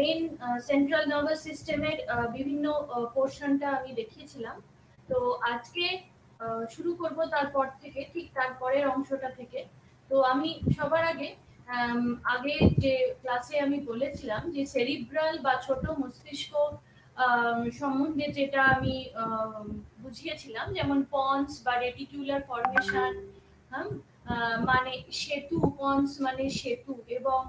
Brain central nervous সিস্টেমের বিভিন্ন পোর্শনটা আমি দেখিয়েছিলাম। তো আজকে শুরু করব তারপর থেকে, ঠিক তারপরের অংশটা থেকে। তো আমি সবার আগে যে ক্লাসে আমি বলেছিলাম যে সেরিব্রাল বা ছোট মস্তিষ্ক সম্বন্ধে যেটা আমি বুঝিয়েছিলাম, যেমন পন্স বা রেটিকুলার ফর্মেশন, মানে সেতু, পন্স মানে সেতু, এবং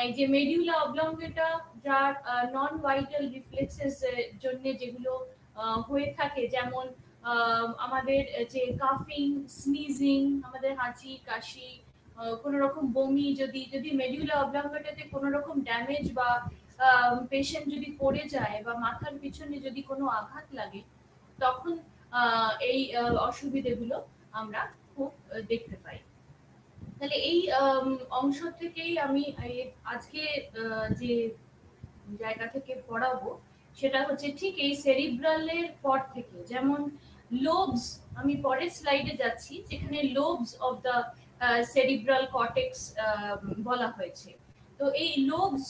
এই যে মেডুলা অবলঙ্গেটা যার নন ভাইটাল রিফ্লেক্সেস জন্য যেগুলো হয়ে থাকে, যেমন আমাদের যে কাফিং, স্নিজিং, আমাদের হাঁচি কাশি, কোনো রকম বমি, যদি মেডুলা অবলঙ্গেটাতে কোনো রকম ড্যামেজ বা পেশেন্ট যদি পড়ে যায় বা মাথার পিছনে যদি কোনো আঘাত লাগে, তখন এই অসুবিধাগুলো আমরা খুব দেখতে পাই। তাহলে এই অংশ থেকেই আমি আজকে যে জায়গা থেকে পড়াবো সেটা হচ্ছে ঠিক এই সেরিব্রালের পর থেকে। যেমন লোবস, আমি পরের স্লাইডে যাচ্ছি, যেখানে lobes of the cerebral cortex বলা হয়েছে। তো এই লোবস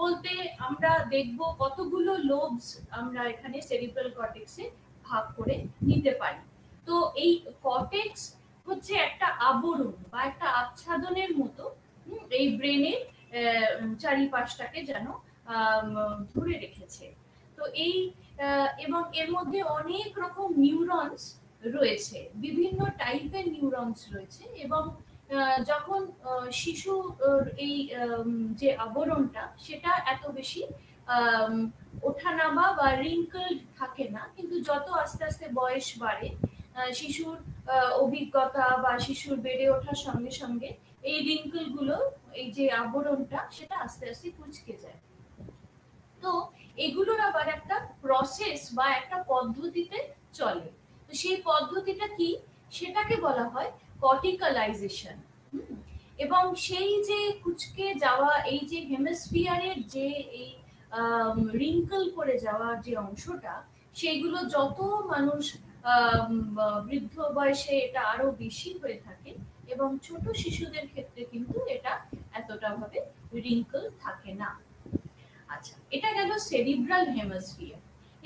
বলতে আমরা দেখব কতগুলো লোবস আমরা এখানে সেরিব্রাল কর্টেক্সে ভাগ করে নিতে পারি। তো এই কর্টেক্স হচ্ছে একটা আবরণ বা একটা আচ্ছাদনের মতো এই ব্রেনের চারিপাশটাকে যেন ধরে রেখেছে। তো এই এবং এর মধ্যে অনেক রকম নিউরনস রয়েছে, বিভিন্ন টাইপের নিউরনস রয়েছে, এবং যখন শিশু এই যে আবরণটা সেটা এত বেশি ওঠানামা বা রিঙ্কল থাকে না, কিন্তু যত আস্তে আস্তে বয়স বাড়ে, শিশুর অভিজ্ঞতা বা শিশুর বেড়ে ওঠার সঙ্গে সঙ্গে এই রিঙ্কল গুলো, এই যে আবরণটা, সেটা আস্তে আস্তে কুঁচকে যায়। তো এগুলোর আবার একটা প্রসেস বা একটা পদ্ধতিতে চলে। তো সেই পদ্ধতিটা কি, সেটাকে বলা হয় কর্টিক্যালাইজেশন। এবং সেই যে কুঁচকে যাওয়া, এই যে হেমিস্ফিয়ারের যে এই রিঙ্কল করে যাওয়ার যে অংশটা, সেইগুলো যত মানুষ বৃদ্ধ বয়সে এটা আরো বেশি হয়ে থাকে, এবং ছোট শিশুদের ক্ষেত্রে কিন্তু এটা এতটা ভাবে রিঙ্কল থাকে না। আচ্ছা, এটা গেল সেরিব্রাল হেমিস্ফিয়ার।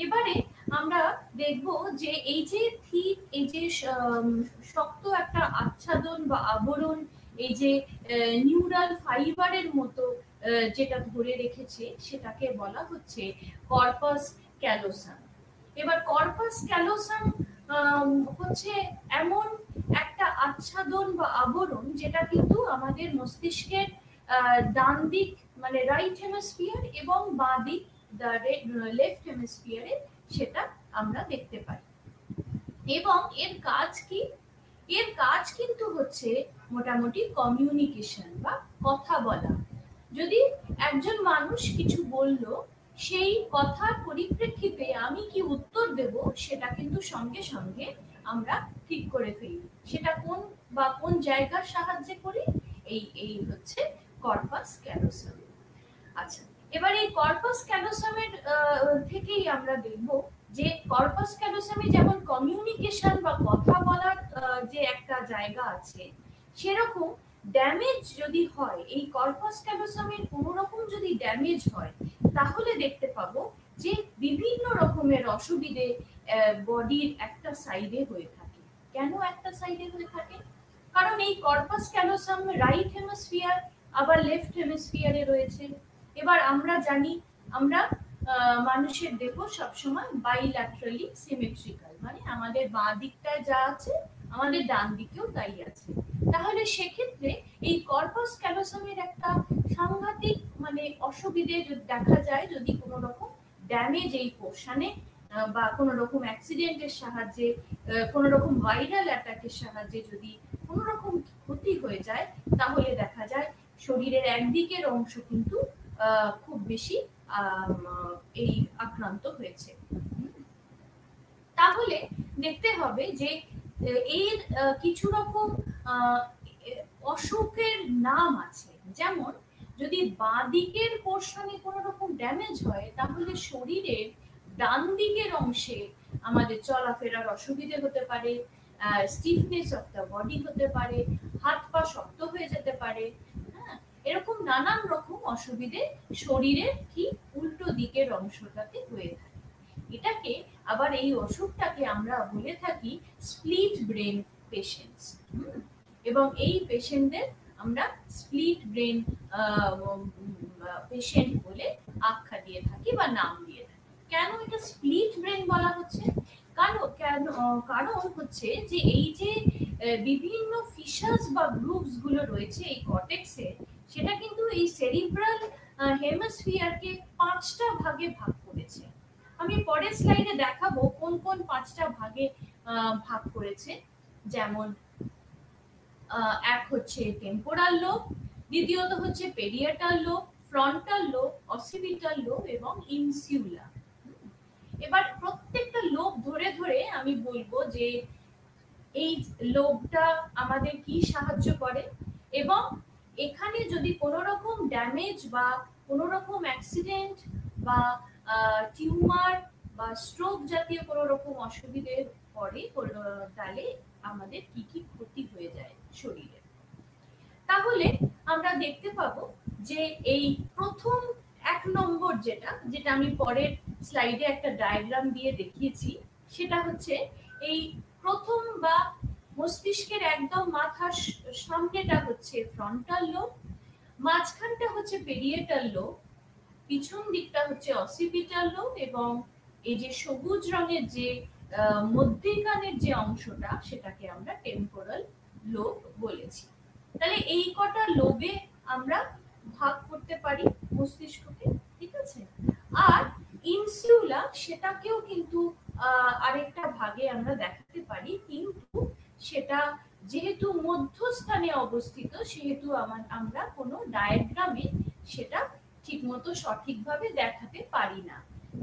এবারে আমরা দেখব যে এই যে থিক, এই যে শক্ত একটা আচ্ছাদন বা আবরণ, এই যে নিউরাল ফাইবারের মতো যেটা ধরে রেখেছে, সেটাকে বলা হচ্ছে কর্পাস ক্যালোসাম। এবার কর্পাস ক্যালোসাম হচ্ছে এমন একটা আচ্ছাদন বা আবরণ যেটা কিন্তু আমাদের মস্তিষ্কের ডান দিক মানে রাইট হেমিস্ফিয়ার এবং বাঁ দিক লেফট হেমিস্ফিয়ারে সেটা আমরা দেখতে পাই। এবং এর কাজ কি? এর কাজ কিন্তু হচ্ছে মোটামুটি কমিউনিকেশন বা কথা বলা। যদি একজন মানুষ কিছু বলল, সেই কথার পরিপ্রেক্ষিতে আমি কি উত্তর দেব, সেটা কিন্তু সঙ্গে সঙ্গে আমরা ঠিক করে ফেলি। সেটা কোন জায়গার সাহায্যে করি? এই হচ্ছে কর্পাস ক্যালোসাম। আচ্ছা, এবার এই কর্পাস ক্যালোসামের থেকেই আমরা দেখব যে কর্পাস ক্যালোসামে যেমন কমিউনিকেশন বা কথা বলার যে একটা জায়গা আছে, সেরকম ড্যামেজ যদি হয়, এই কর্পাস ক্যালোসামের কোনো রকম যদি ড্যামেজ হয়, তাহলে দেখতে পাবো যে বিভিন্ন রকমের অসুবিধে বডির একটা সাইডে হয়ে থাকে। কেন একটা সাইডে হয়ে থাকে? কারণ এই কর্পাস ক্যালোসাম রাইট হেমিস্ফিয়ার আবার লেফট হেমিস্ফিয়ারে রয়েছে। এবার আমরা জানি, আমরা মানুষের দেহ সবসময় বাইল্যাটারালি সিমেট্রিক্যাল, মানে আমাদের বাঁ দিকটায় যা আছে আমাদের ডান দিকেও তাই আছে। তাহলে সেক্ষেত্রে এই কর্পাস ক্যালোসামের একটা সাংঘাতিক মানে অসুবিধে দেখা যায় যদি কোনো রকম ড্যামেজ এই পোর্শনে বা কোনো রকম অ্যাক্সিডেন্টের সাহায্যে, কোনো রকম ভাইরাল অ্যাটাকের সাহায্যে যদি কোনো রকম ক্ষতি হয়ে যায়, তাহলে দেখা যায় শরীরের একদিকের অংশ কিন্তু খুব বেশি এই আক্রান্ত হয়েছে। তাহলে দেখতে হবে যে এর কিছু রকম অসুখের নাম আছে। যেমন যদি বাঁ দিকের পোর্শনে কোনো রকম ড্যামেজ হয়, তাহলে শরীরের ডান দিকের অংশে আমাদের চলাফেরার অসুবিধে হতে পারে, স্টিফনেস অফ দ্য বডি হতে পারে, হাত পা শক্ত হয়ে যেতে পারে, এরকম নানান রকম অসুবিধে শরীরের ঠিক উল্টো দিকের অংশটাতে হয়ে থাকে। এটাকে আবার এই অসুখটাকে আমরা বলে থাকি স্প্লিট ব্রেন পেশেন্টস। এবং এই পেশেন্টদের আমরা স্প্লিট ব্রেন পেশেন্ট বলে আখ্যা দিয়ে থাকি বা নাম দিয়ে থাকি। কেন এটা স্প্লিট ব্রেন বলা হচ্ছে? কারণ হচ্ছে যে এই যে বিভিন্ন ফিশার্স বা গ্রুপস গুলো রয়েছে এই কর্টেক্সে, সেটা কিন্তু এই সেরিব্রাল হেমিস্ফিয়ারকে 5টা ভাগে ভাগ করেছে। আমি পরের স্লাইডে দেখাবো কোন কোন 5টা ভাগে ভাগ করেছে। যেমন এক হচ্ছে টেম্পোরাল লোব, দ্বিতীয়ত হচ্ছে পেরিয়েটাল lobe, frontal lobe, occipital lobe এবং ইনসিউলা। এবার প্রত্যেকটা লোব ধরে ধরে আমি বলবো যে এই লোবটা আমাদের কি সাহায্য করে, এবং এখানে যদি কোনো রকম ড্যামেজ বা কোনো রকম অ্যাক্সিডেন্ট বা টিউমার বা স্ট্রোক জাতীয় কোনো রকম অসুবিধে পড়ে তাহলে আমাদের কি কি ক্ষতি হয়ে যায় শরীরে। তাহলে আমরা দেখতে পাবো যে এই প্রথম 1 নম্বর যেটা আমি পরের স্লাইডে একটা ডায়াগ্রাম দিয়ে দেখিয়েছি, সেটা হচ্ছে এই প্রথম বা মস্তিষ্কের একদম মাথার সামনেটা হচ্ছে ফ্রন্টাল লোব, মাঝখানটা হচ্ছে পেরিয়েটাল লোব, পিছন দিকটা হচ্ছে অসিপিটাল লোব, এবং এই যে সবুজ রঙের যে মধ্যিখানের যে অংশটা সেটাকে আমরা টেম্পোরাল লোব বলেছি। তাহলে এই কটা লোবে আমরা ভাগ করতে পারি মস্তিষ্ককে, ঠিক আছে। আর ইনসিউলা সেটাকেও কিন্তু আরেকটা ভাগে আমরা দেখাতে পারি, কিন্তু সেটা যেহেতু মধ্যস্থানে অবস্থিত সেহেতু আমরা কোনো ডায়াগ্রামে সেটা ঠিকমতো সঠিকভাবে দেখাতে পারি না,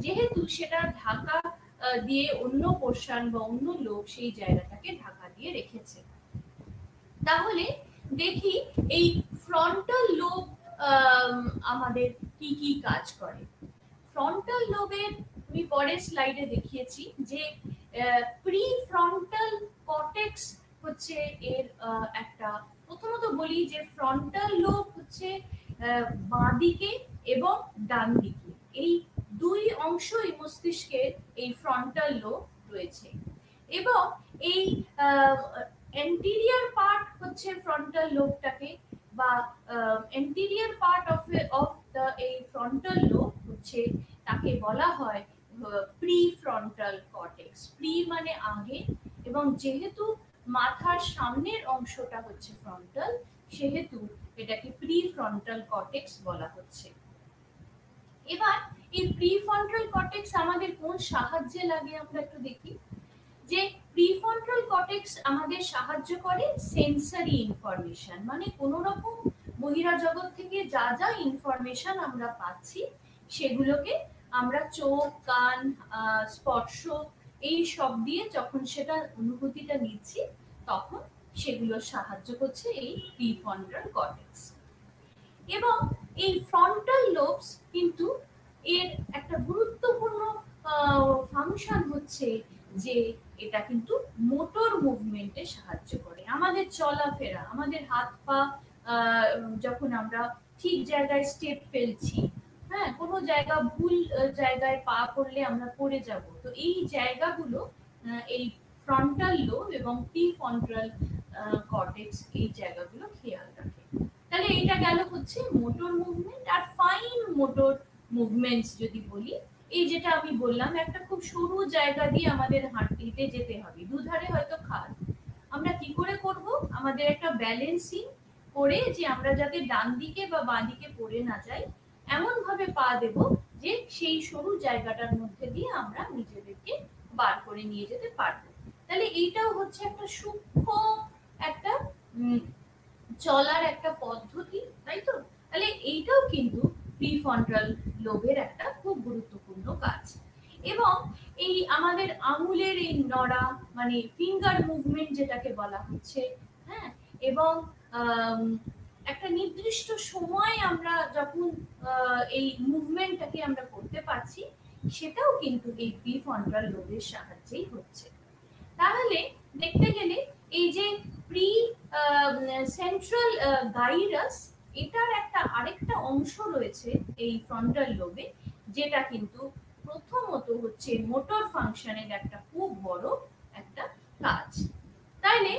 যেহেতু সেটা ঢাকা দিয়ে অন্য পোর্শন বা অন্য লোক সেই জায়গাটাকে ঢাকা দিয়ে রেখেছে। তাহলে দেখি এই ফ্রন্টাল লোব আমাদের কি কি কাজ করে। ফ্রন্টাল লোবের আমি পরের স্লাইডে দেখিয়েছি যে প্রিফ্রন্টাল কর্টেক্স হচ্ছে এর একটা, প্রথমত বলি যে ফ্রন্টাল লোব হচ্ছে বাঁ দিকে এবং ডান দিকে, এই দুই অংশই মস্তিষ্কের এই ফ্রন্টাল লোব রয়েছে। এবং এই এন্টিরিয়ার পার্ট হচ্ছে ফ্রন্টাল লোবটাকে বা এন্টিরিয়ার পার্ট অফ দ্য এই ফ্রন্টাল লোব হচ্ছে তাকে বলা হয় প্রিফ্রন্টাল কর্টেক্স। প্রি মানে আগে, এবং যেহেতু মাথার সামনের অংশটা হচ্ছে ফ্রন্টাল সেহেতু এটাকে প্রিফ্রন্টাল কর্টেক্স বলা হচ্ছে। এবার এই প্রিফ্রন্টাল কর্টেক্স আমাদের কোন সাহায্যে লাগে আমরা একটু দেখি। যে প্রিফ্রন্টাল কর্টেক্স আমাদের সাহায্য করে সেন্সরি ইনফরমেশন, মানে কোনো রকম বহিরাজগৎ থেকে যা যা ইনফরমেশন আমরা পাচ্ছি সেগুলোকে আমরা চোখ, কান, স্পর্শ এই সব দিয়ে যখন সেটা অনুভূতিটা নিচ্ছি তখন সেগুলো সাহায্য করছে এই প্রিফ্রন্টাল কর্টেক্স। এবং এই ফ্রন্টাল লোবস কিন্তু এর একটা গুরুত্বপূর্ণ ফাংশন হচ্ছে যে এটা কিন্তু মোটর মুভমেন্টে সাহায্য করে, আমাদের চলাফেরা, আমাদের হাত পা যখন আমরা ঠিক জায়গায় স্টেপ ফেলছি, হ্যাঁ, কোনো জায়গা ভুল জায়গায় পা পড়লে আমরা পড়ে যাব, তো এই জায়গাগুলো এই ফ্রন্টাল লোব এবং প্রিফ্রন্টাল কর্টেক্স এই জায়গাগুলো খেয়াল রাখে। তাহলে এটা গেল হচ্ছে মোটর মুভমেন্ট। আর ফাইন মোটর মুভমেন্টস যদি বলি, এই যেটা আমি বললাম একটা খুব সরু জায়গা দিয়ে আমাদের হেঁটে যেতে হবে, দুধারে হয়তো খাল, আমরা কি করে করব, আমাদের একটা ব্যালেন্সিং করে যে আমরা যাতে ডান দিকে বা বাঁ দিকে পড়ে না যাই এমন ভাবে পা দেব যে সেই সরু জায়গাটার মধ্যে দিয়ে আমরা নিজেদেরকে বার করে নিয়ে যেতে পারবো। তাহলে এইটাও হচ্ছে একটা সূক্ষ্ম একটা চলার একটা পদ্ধতি, তাই তো। তাহলে এইটাও কিন্তু প্রিফ্রন্টাল লোবের একটা খুব গুরুত্বপূর্ণ কাজ। এবং এই আমাদের আঙুলের এই নড়া মানে ফিঙ্গার মুভমেন্ট যেটাকে বলা হচ্ছে, হ্যাঁ, এবং একটা নির্দিষ্ট সময় আমরা যখন এই মুভমেন্টটাকে আমরা করতে পারছি সেটাও কিন্তু এই প্রিফ্রন্টাল লোবের সাহায্যেই হচ্ছে। তাহলে দেখতে গেলে এই যে প্রি সেন্ট্রাল গাইরাস এটার একটা আরেকটা অংশ রয়েছে এই ফ্রন্টাল লোবে, যেটা কিন্তু প্রথমত হচ্ছে মোটর ফাংশনের একটা খুব বড় একটা কাজ। তাইলে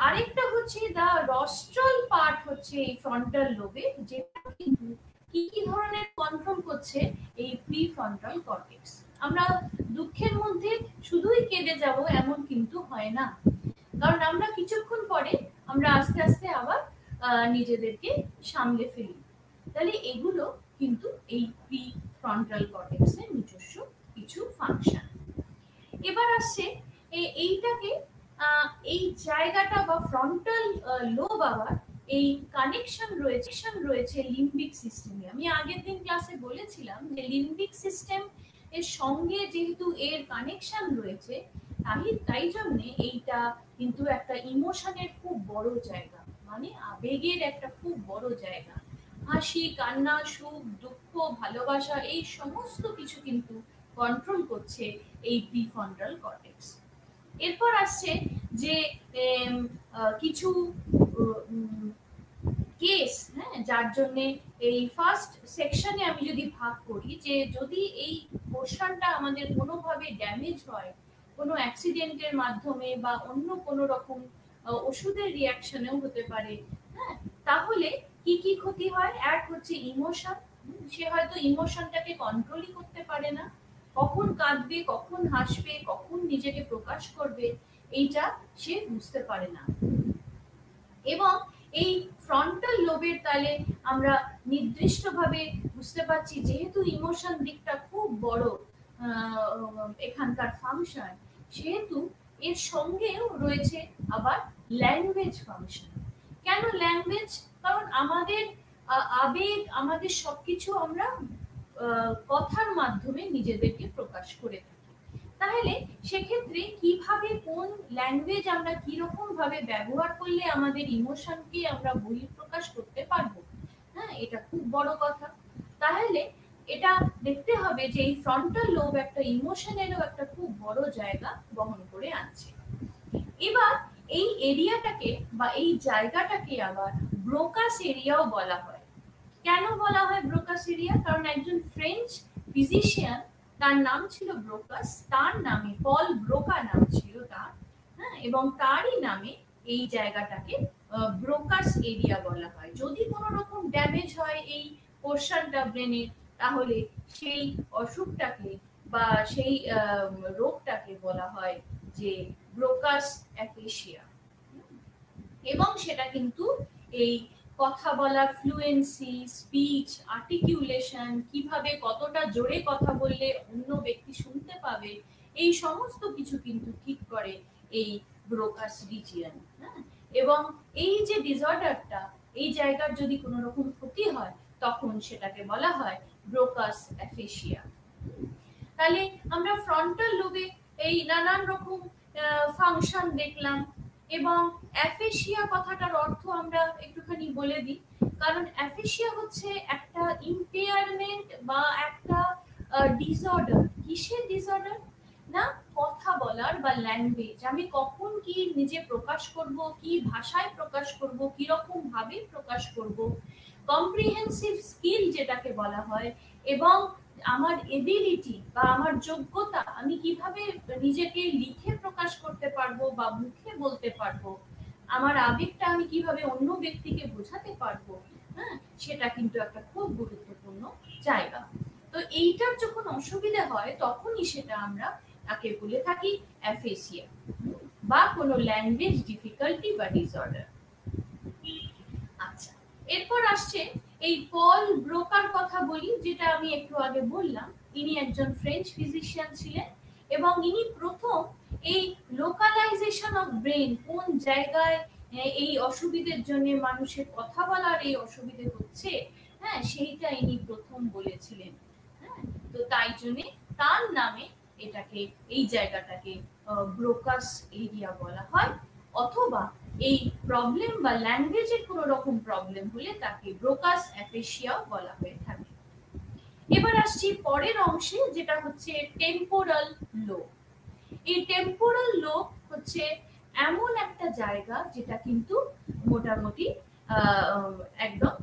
আরেকটা হচ্ছে দা রস্ট্রাল পার্ট হচ্ছে এই ফ্রন্টাল লোবে, যেটা কিন্তু কি কি ধরনের কন্ট্রোল করছে এই প্রিফ্রন্টাল কর্টেক্স। আমরা দুঃখের মধ্যে শুধুই কেঁদে যাব এমন কিন্তু হয় না, কারণ আমরা কিছুক্ষণ পরে আমরা আস্তে আস্তে আবার নিজেদেরকে সামলে ফেলি। তাহলে এগুলো কিন্তু এই প্রিফ্রন্টাল কর্টেক্সের নিজস্ব কিছু ফাংশন। এবার আসছে এইটাকে এই জায়গাটা বা ফ্রন্টাল লোব আবার এই কানেকশন রয়েছে লিম্বিক সিস্টেমে। আমি আগের দিন ক্লাসে বলেছিলাম যে লিম্বিক সিস্টেম এর সঙ্গে যেহেতু এর কানেকশন রয়েছে, তাই জন্য এইটা কিন্তু একটা ইমোশনের খুব বড় জায়গা, মানে আবেগের একটা খুব বড় জায়গা। হাসি, কান্না, সুখ, দুঃখ, ভালোবাসা, এই সমস্ত কিছু কিন্তু কন্ট্রোল করছে এই প্রিফ্রন্টাল কর্টেক্স। এরপর আসছে যে কিছু কেস, হ্যাঁ, যার জন্য এই ফার্স্ট সেকশনে আমি যদি ভাগ করি যে যদি এই পোর্শনটা আমাদের কোনোভাবে ড্যামেজ হয় কোনো অ্যাক্সিডেন্টের মাধ্যমে বা অন্য কোনো রকম ওষুধের রিয়াকশনেও হতে পারে, হ্যাঁ, তাহলে কি কি ক্ষতি হয়। এক হচ্ছে ইমোশন, সে হয়তো ইমোশনটাকে কন্ট্রোলই করতে পারে না, কখন কাঁদবে, কখন হাসবে, কখন নিজেকে প্রকাশ করবে, এইটা সে বুঝতে পারে না। এবং এই ফ্রন্টাল লোবের তালে আমরা নির্দিষ্টভাবে বুঝতে পারছি, যেহেতু ইমোশন দিকটা খুব বড় এখানকার ফাংশন, সেহেতু এর সঙ্গেও রয়েছে আবার ল্যাঙ্গুয়েজ ফাংশন। কেন ল্যাঙ্গুয়েজ? কারণ আমাদের আবেগ, আমাদের সবকিছু আমরা কথার মাধ্যমে নিজেদেরকে প্রকাশ করে থাকি। তাহলে সেক্ষেত্রে কিভাবে কোন ল্যাঙ্গুয়েজ আমরা কিরকম ভাবে ব্যবহার করলে আমাদের ইমোশনকে আমরা বহিঃপ্রকাশ করতে পারবো, হ্যাঁ, এটা খুব বড় কথা। তাহলে এটা দেখতে হবে যে এই ফ্রন্টাল লোব একটা ইমোশনেরও একটা খুব বড় জায়গা বহন করে আনছে। এবার এই এরিয়াটাকে বা এই জায়গাটাকে আবার ব্রোকাস এরিয়াও বলা হয়। কেন বলা হয় ব্রোকাস এরিয়া? কারণ একজন ফ্রেঞ্চ ফিজিশিয়ান, তার নাম ছিল ব্রোকাস, তার নামে পল ব্রোকা নাম ছিল তার, হ্যাঁ, এবং তারই নামে এই জায়গাটাকে ব্রোকাস এরিয়া বলা হয়। যদি কোনো রকম ড্যামেজ হয় এই পোর্শনটা ব্রেনের, তাহলে সেই অসুখটাকে বা সেই রোগটাকে বলা হয় যে ব্রোকাস অ্যাফেসিয়া। এবং সেটা কিন্তু এই কথা বলার ফ্লুয়েন্সি, স্পিচ, আর্টিকুলেশন, কিভাবে কতটা জোরে কথা বললে অন্য ব্যক্তি শুনতে পাবে, এই সমস্ত কিছু কিন্তু ঠিক করে এই ব্রোকাস রিজিয়ন। এবং এই যে ডিসঅর্ডারটা, এই জায়গার যদি কোনো রকম ক্ষতি হয়, তখন সেটাকে বলা হয় ব্রোকাস অ্যাফেসিয়া। তাহলে আমরা ফ্রন্টাল লোবে এই নানান রকম ফাংশন দেখলাম। এবং অ্যাফেসিয়া কথাটার অর্থ আমরা একটুখানি বলে দিই, কারণ অ্যাফেসিয়া হচ্ছে একটা ইম্পেয়ারমেন্ট বা একটা ডিসঅর্ডার। কিসের ডিসঅর্ডার? না কথা বলার বা ল্যাঙ্গুয়েজ, আমি কখন কি নিজে প্রকাশ করব, কি ভাষায় প্রকাশ করব, কি রকম ভাবে প্রকাশ করব, কম্প্রিহেন্সিভ স্কিল যেটাকে বলা হয়, এবং আমার এবিলিটি বা আমার যোগ্যতা, আমি কিভাবে নিজেকে লিখে প্রকাশ করতে পারবো বা মুখে বলতে পারবো, আমার আবেগটা আমি কিভাবে অন্য ব্যক্তিকে বোঝাতে পারবো, হ্যাঁ, সেটা কিন্তু একটা খুব গুরুত্বপূর্ণ জায়গা। তো এইটার যখন অসুবিধা হয়, তখনই সেটা আমরা তাকে বলে থাকি অ্যাফেসিয়া বা কোনো ল্যাঙ্গুয়েজ ডিফিকাল্টি বা ডিসঅর্ডার। আচ্ছা, এরপর আসছে এই পল ব্রোকার কথা বলি, যেটা আমি একটু আগে বললাম। ইনি একজন ফ্রেঞ্চ ফিজিশিয়ান ছিলেন এবং ইনি প্রথম এই লোকালাইজেশন অফ ব্রেন, কোন জায়গায় এই অসুবিধের জন্য মানুষের কথা বলার এই অসুবিধে হচ্ছে, হ্যাঁ, সেইটা ইনি প্রথম বলেছিলেন। হ্যাঁ, তো তাই জন্য তার নামে এটাকে, এই জায়গাটাকে ব্রোকাস এরিয়া বলা হয়। অথবা এই প্রবলেম বা ল্যাঙ্গুয়েজের কোনো রকম প্রবলেম হলে তাকে ব্রোকাস অ্যাফেসিয়া বলা হয়ে থাকে। এবার আসছি পরের অংশে, যেটা হচ্ছে টেম্পোরাল লোব। এই টেম্পোরাল লোব হচ্ছে এমন একটা জায়গা যেটা কিন্তু মোটামুটি একদম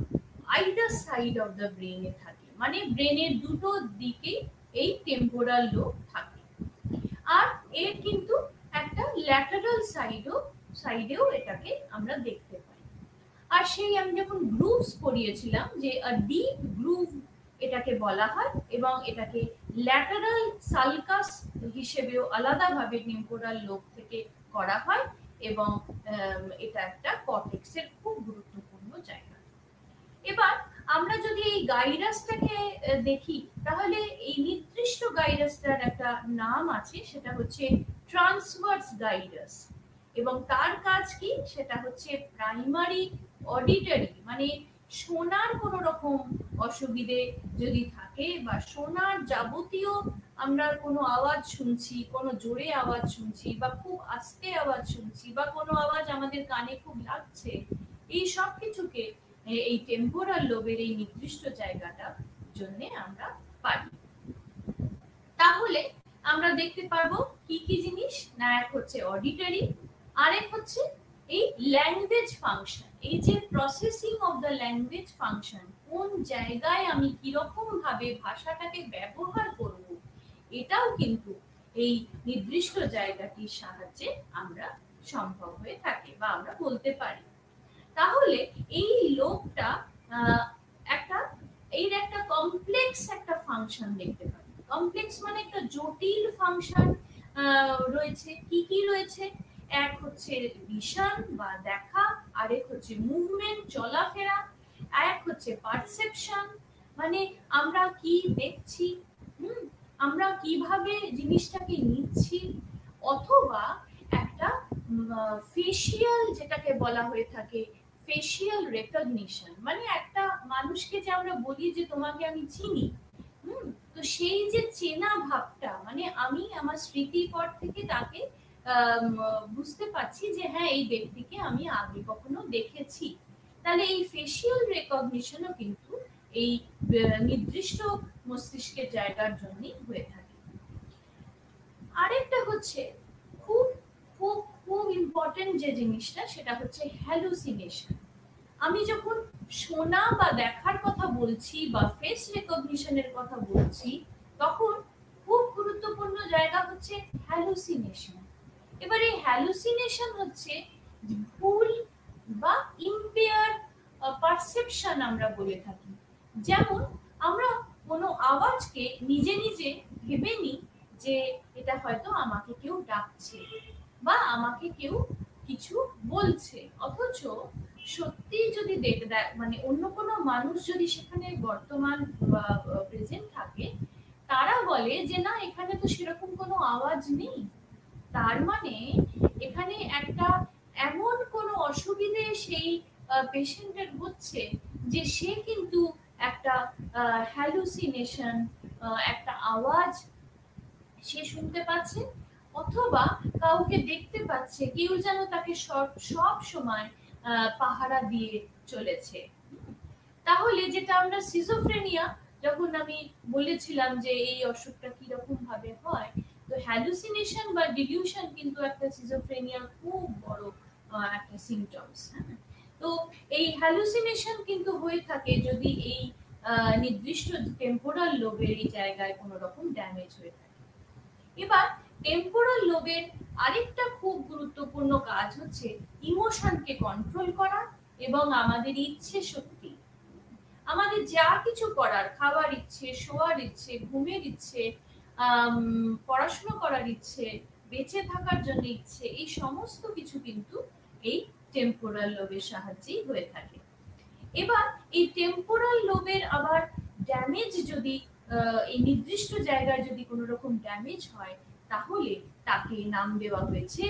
আইদার সাইড অফ দ্য ব্রেনে থাকে, মানে ব্রেনের দুটো দিকে এই টেম্পোরাল লোব থাকে। আর এর কিন্তু একটা ল্যাটারাল সাইডেও এটাকে আমরা দেখতে পাই। আর সেই আমি যখন গ্রুভস পড়িয়েছিলাম যে ডিপ গ্রুভ এটাকে বলা হয়, এবং এটাকে ল্যাটারাল সালকাস হিসেবেও আলাদাভাবে টেম্পোরাল লোব থেকে করা হয়, এবং এটা একটা কর্টেক্সের খুব গুরুত্বপূর্ণ জায়গা। এবার আমরা যদি এই গাইরাসটাকে দেখি, তাহলে এই নির্দিষ্ট গাইরাসটার একটা নাম আছে, সেটা হচ্ছে ট্রান্সভার্স গাইরাস। এবং তার কাজ কি, সেটা হচ্ছে প্রাইমারি অডিটরি, মানে শোনার কোনো রকম অসুবিধে যদি থাকে, বা শোনার যাবতীয় আমরা কোনো আওয়াজ শুনছি, কোনো জোরে আওয়াজ শুনছি, বা খুব আস্তে আওয়াজ শুনছি, বা কোনো আওয়াজ আমাদের কানে খুব লাগছে, এই সব কিছুকে এই টেম্পোরাল লোবের এই নির্দিষ্ট জায়গাটার জন্য আমরা পাই। তাহলে আমরা দেখতে পারবো কি কি জিনিস না, এক হচ্ছে অডিটরি, আরেক হচ্ছে এই ল্যাঙ্গুয়েজ ফাংশন, এই যে processing of the language function, কোন জায়গায় আমি কিরকম ভাবে ভাষাটাকে ব্যবহার করব, এটাও কিন্তু এই নির্দিষ্ট জায়গাটির সাহায্যে আমরা সম্ভব হয়ে থাকে বা আমরা বলতে পারি। তাহলে এই লোবটা একটা কমপ্লেক্স একটা ফাংশন দেখতে পাই। কমপ্লেক্স মানে একটা জটিল ফাংশন রয়েছে। কি কি রয়েছে? এক হচ্ছে ভিশন বা দেখা, আরেক হচ্ছে মুভমেন্ট চলাফেরা, এক হচ্ছে পারসেপশন মানে আমরা কি দেখছি, আমরা কিভাবে জিনিসটাকে নিচ্ছি, অথবা একটা ফেশিয়াল যেটাকে বলা হয়ে থাকে ফেশিয়াল রেকগনিশন, মানে একটা মানুষকে যে আমরা বলি যে তোমাকে আমি চিনি, তো সেই যে চেনা ভাবটা, মানে আমি আমার স্মৃতিপট থেকে তাকে বুঝতে পারছি যে হ্যাঁ এই ব্যক্তিকে আমি আগে কখনো দেখেছি। তাহলে এই ফেশিয়াল রেকগনিশনও কিন্তু এই নির্দিষ্ট মস্তিষ্কের জায়গার জন্যই হয়ে থাকে। আরেকটা হচ্ছে খুব খুব খুব ইম্পর্টেন্ট যে জিনিসটা, সেটা হচ্ছে হ্যালুসিনেশন। আমি যখন শোনা বা দেখার কথা বলছি বা ফেস রেকগনিশনের কথা বলছি, তখন খুব গুরুত্বপূর্ণ জায়গা হচ্ছে হ্যালুসিনেশন। এবার এই হ্যালুসিনেশন হচ্ছে ভুল বা ইম্পেয়ার পারসেপশন আমরা বলে থাকি। যেমন আমরা কোনো আওয়াজকে নিজে নিজে ভেবে নিই যে এটা হয়তো আমাকে কেউ ডাকছে বা আমাকে কেউ কিছু বলছে, অথচ সত্যি যদি মানে অন্য কোনো মানুষ যদি সেখানে বর্তমান বা প্রেজেন্ট থাকে, তারা বলে যে না এখানে তো সেরকম কোনো আওয়াজ নেই, তার মানে এখানে একটা এমন কোনো অসুবিধে সেই পেশেন্টের হচ্ছে যে সে কিন্তু একটা হ্যালুসিনেশন, একটা আওয়াজ সে শুনতে পাচ্ছে, অথবা কাউকে দেখতে পাচ্ছে, কেউ যেন তাকে সব সময় পাহারা দিয়ে চলেছে। তাহলে যেটা আমরা সিজোফ্রেনিয়া, যখন আমি বলেছিলাম যে এই অসুখটা কিরকম ভাবে হয়, তো হ্যালুসিনেশন বা ডিলিউশন কিন্তু একটা সিজোফ্রেনিয়ার খুব বড় একটা সিমটমস। তো এই হ্যালুসিনেশন কিন্তু হয়ে থাকে যদি এই নির্দিষ্ট টেম্পোরাল লোবের এই জায়গায় কোনো রকম ড্যামেজ হয়ে থাকে। এবার টেম্পোরাল লোবের আরেকটা খুব গুরুত্বপূর্ণ কাজ হচ্ছে ইমোশনকে কন্ট্রোল করা এবং আমাদের ইচ্ছে শক্তি, আমাদের যা কিছু করার, খাওয়ার ইচ্ছে, শোয়ার ইচ্ছে, ঘুমের ইচ্ছে, পড়াশোনা করার ইচ্ছে, বেঁচে থাকার জন্য ইচ্ছে, এই সমস্ত কিছু কিন্তু এই টেম্পোরাল লোবের সাহায্যেই হয়ে থাকে। এবার এই টেম্পোরাল লোবের আবার ড্যামেজ যদি এই নির্দিষ্ট জায়গায় যদি কোনো রকম ড্যামেজ হয়, তাহলে তাকে নাম দেওয়া হয়েছে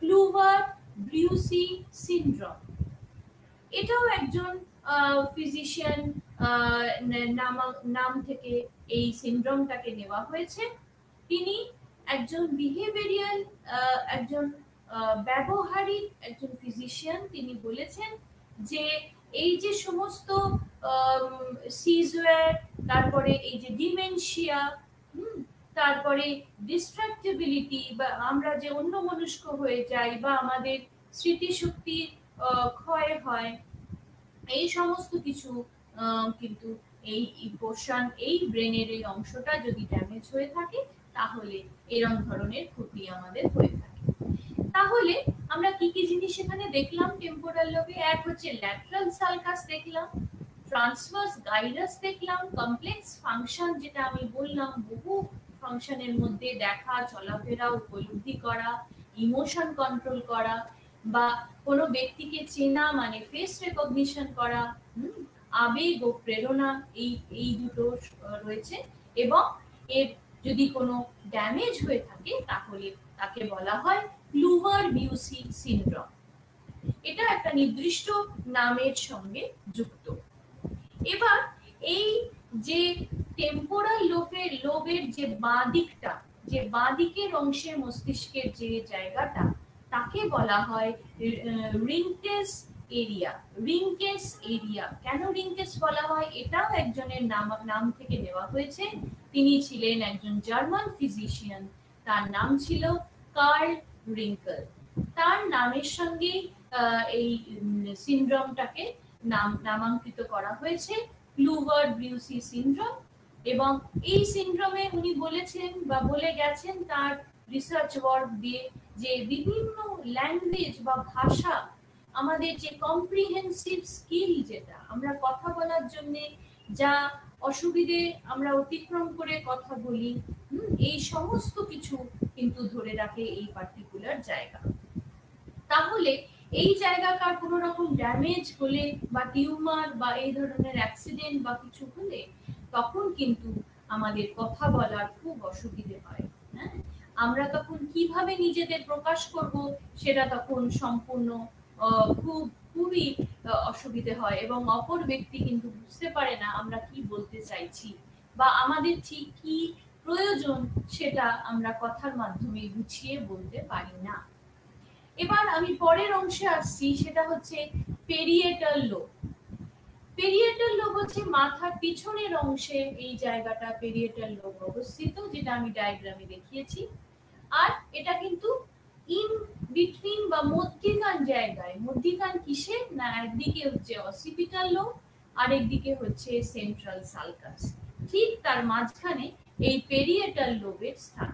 ক্লুভার-ব্রিউসি সিনড্রোম। এটাও একজন ফিজিশিয়ান নাম থেকে এই সিনড্রোমটাকে নেওয়া হয়েছে। তিনি একজন বিহেভিয়ারাল, একজন ব্যবহারিক একজন ফিজিশিয়ান। তিনি বলেছেন যে এই যে সমস্ত সিজওয়্যার, তারপরে এই যে ডিমেনশিয়া, তারপরে ডিস্ট্রাক্টিবিলিটি বা আমরা যে অন্যমনস্ক হয়ে যাই বা আমাদের স্মৃতিশক্তি ক্ষয় হয়, এই সমস্ত কিছু কিন্তু এই পোর্শন, এই ব্রেনের এই অংশটা যদি ড্যামেজ হয়ে থাকে তাহলে এরকম ধরনের ক্ষতি আমাদের হয়ে থাকে। তাহলে আমরা কি কি জিনিস এখানে দেখলাম টেম্পোরাল লোবে? এক হচ্ছে ল্যাটারাল সালকাস দেখলাম, ট্রান্সভার্স গাইরাস দেখলাম, কমপ্লেক্স ফাংশন যেটা আমি বললাম বহু ফাংশনের মধ্যে দেখা, চলাফেরা, উপলব্ধি করা, ইমোশন কন্ট্রোল করা, বা কোনো ব্যক্তিকে চেনা মানে ফেস রেকগনিশন করা, আবেগ ও প্রেরণা, এই দুটো রয়েছে। এবং এর যদি কোনো ড্যামেজ হয়ে থাকে তাহলে তাকে বলা হয় ক্লুভার-বিউসি সিনড্রোম। এটা একটা নির্দিষ্ট নামের সঙ্গে যুক্ত। এবার এই যে টেম্পোরাল লোবের যে বাঁ দিকটা, যে বাঁ দিকের অংশে মস্তিষ্কের যে জায়গাটা, তাকে বলা হয় রিঙ্কেস এরিয়া। রিঙ্কেস এরিয়া কেন রিঙ্কেস বলা হয়? এটাও একজনের নাম থেকে নেওয়া হয়েছে। তিনি ছিলেন একজন জার্মান ফিজিশিয়ান, তার নাম ছিল কার্ল রিঙ্কেল। তার নামের সঙ্গে এই সিনড্রোমটাকে নামাঙ্কিত করা হয়েছে ক্লুভার-বিউসি সিনড্রোম। এবং এই সিনড্রোমে উনি বলেছেন বা বলে গেছেন তার রিসার্চ ওয়ার্ক দিয়ে যে বিভিন্ন ল্যাঙ্গুয়েজ বা ভাষা, আমাদের যে কম্প্রিহেনসিভ স্কিল, যেটা আমরা কথা বলার জন্য যা অসুবিধে আমরা অতিক্রম করে কথা বলি, এই সমস্ত কিছু কিন্তু ধরে রাখে এই পার্টিকুলার জায়গা। তাহলে এই জায়গাটার কোনো রকম ড্যামেজ হলে বা টিউমার বা এই ধরনের অ্যাক্সিডেন্ট বা কিছু হলে তখন কিন্তু আমাদের কথা বলার খুব অসুবিধে হয়। হ্যাঁ, আমরা তখন কিভাবে নিজেদের প্রকাশ করব সেটা তখন সম্পূর্ণ খুবই অসুবিধে হয়, এবং অপর ব্যক্তি কিন্তু বুঝতে পারে না আমরা কি বলতে চাইছি বা আমাদের ঠিক কি প্রয়োজন সেটা আমরা কথার মাধ্যমে গুছিয়ে বলতে পারি না। এবার আমি পরের অংশে আসছি, সেটা হচ্ছে পেরিয়েটাল লোব। পেরিয়েটাল লোব হচ্ছে মাথার পিছনের অংশে এই জায়গাটা পেরিয়েটাল লোব অবস্থিত, যেটা আমি ডায়াগ্রামে দেখিয়েছি। আর এটা কিন্তু ইন বিটুইন বা মধ্যিখান জায়গায়, মধ্যিখান কিসের না, একদিকে হচ্ছে অসিপিটাল লোব আর একদিকে হচ্ছে সেন্ট্রাল সালকাস, ঠিক তার মাঝখানে এই পেরিয়েটাল লোবের স্থান।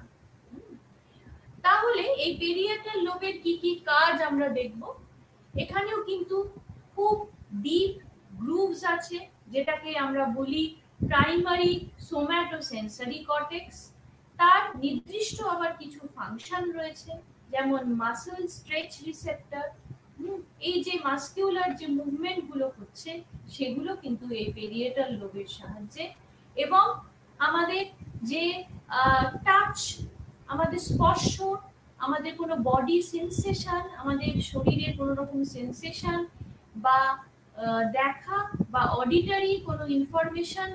তাহলে এই পেরিয়েটাল লোবের কি কি কাজ আমরা দেখব। এখানেও কিন্তু খুব ডিপ গ্রুভস আছে, যেটাকে আমরা বলি প্রাইমারি সোম্যাটোসেন্সরি কর্টেক্স। তার নির্দিষ্ট আবার কিছু ফাংশন রয়েছে, যেমন মাসল স্ট্রেচ রিসেপ্টর। এই যে মাসকিউলার যে মুভমেন্ট গুলো হচ্ছে সেগুলো কিন্তু এই পেরিয়েটাল লোবের সাহায্যে। এবং আমাদের যে টাচ, আমাদের স্পর্শ, আমাদের কোনো বডি সেন্সেশন, আমাদের শরীরের কোনো রকম সেন্সেশন বা দেখা বা অডিটরি কোনো ইনফরমেশন,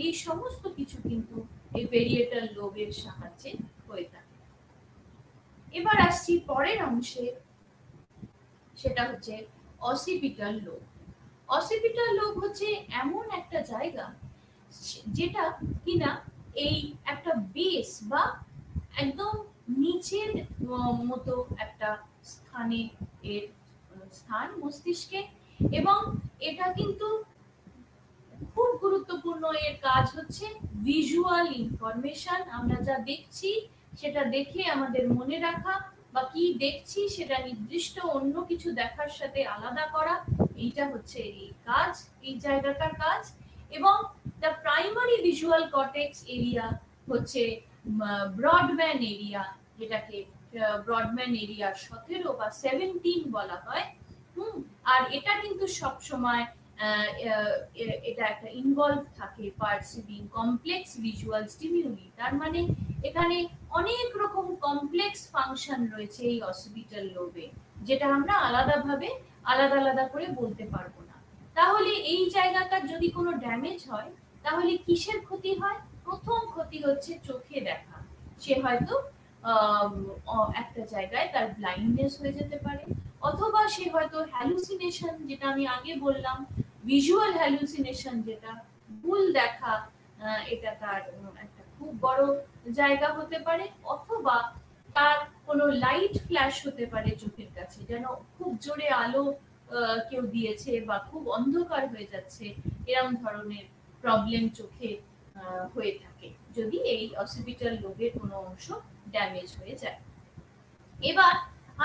এই সমস্ত কিছু কিন্তু এই পেরিয়েটাল লোবের সাহায্যে হয়ে থাকে। এবার আসছি পরের অংশে, সেটা হচ্ছে অসিপিটাল লোব। অসিপিটাল লোব হচ্ছে এমন একটা জায়গা যেটা কিনা এই একটা বেস বা একদম নিচের মতো একটা স্থানে এর স্থান মস্তিষ্কে। এবং এটা কিন্তু খুব গুরুত্বপূর্ণ, এর কাজ হচ্ছে ভিজুয়াল ইনফরমেশন। আমরা যা দেখছি সেটা দেখে আমাদের মনে রাখা, বা কি দেখছি সেটা নির্দিষ্ট অন্য কিছু দেখার সাথে আলাদা করা, এইটা হচ্ছে এই কাজ, এই জায়গাটার কাজ। এবং the primary visual cortex area হচ্ছে ব্রডম্যান এরিয়া, যেটাকে ব্রডম্যান এরিয়া 17 বা 17 বলা হয়। আর এটা কিন্তু সব সময় এটা একটা ইনভলভ থাকে পারসিভিং কমপ্লেক্স ভিজুয়াল স্টিমিউলি। তার মানে এখানে অনেক রকম কমপ্লেক্স ফাংশন রয়েছে এই অসিপিটাল লোবে, যেটা আমরা আলাদাভাবে আলাদা করে বলতে পারবো না। তাহলে এই জায়গাটার যদি কোনো ড্যামেজ হয় তাহলে কিসের ক্ষতি হয়? প্রথম ক্ষতি হচ্ছে চোখে দেখা। সে হয়তো একটা জায়গায় তার ব্লাইন্ডনেস হয়ে যেতে পারে, অথবা সে হয়তো হ্যালুসিনেশন, যেটা আমি আগে বললাম ভিজুয়াল হ্যালুসিনেশন, যেটা ভুল দেখা, এটা তার একটা খুব বড় জায়গা হতে পারে। অথবা তার কোনো লাইট ফ্ল্যাশ হতে পারে চোখের কাছে, যেন খুব জোরে আলো কেউ দিয়েছে বা খুব অন্ধকার হয়ে যাচ্ছে, এরকম ধরনের প্রবলেম চোখে হয়ে থাকে যদি এই অসিপিটাল লোবের কোনো অংশ ড্যামেজ হয়ে যায়। এবার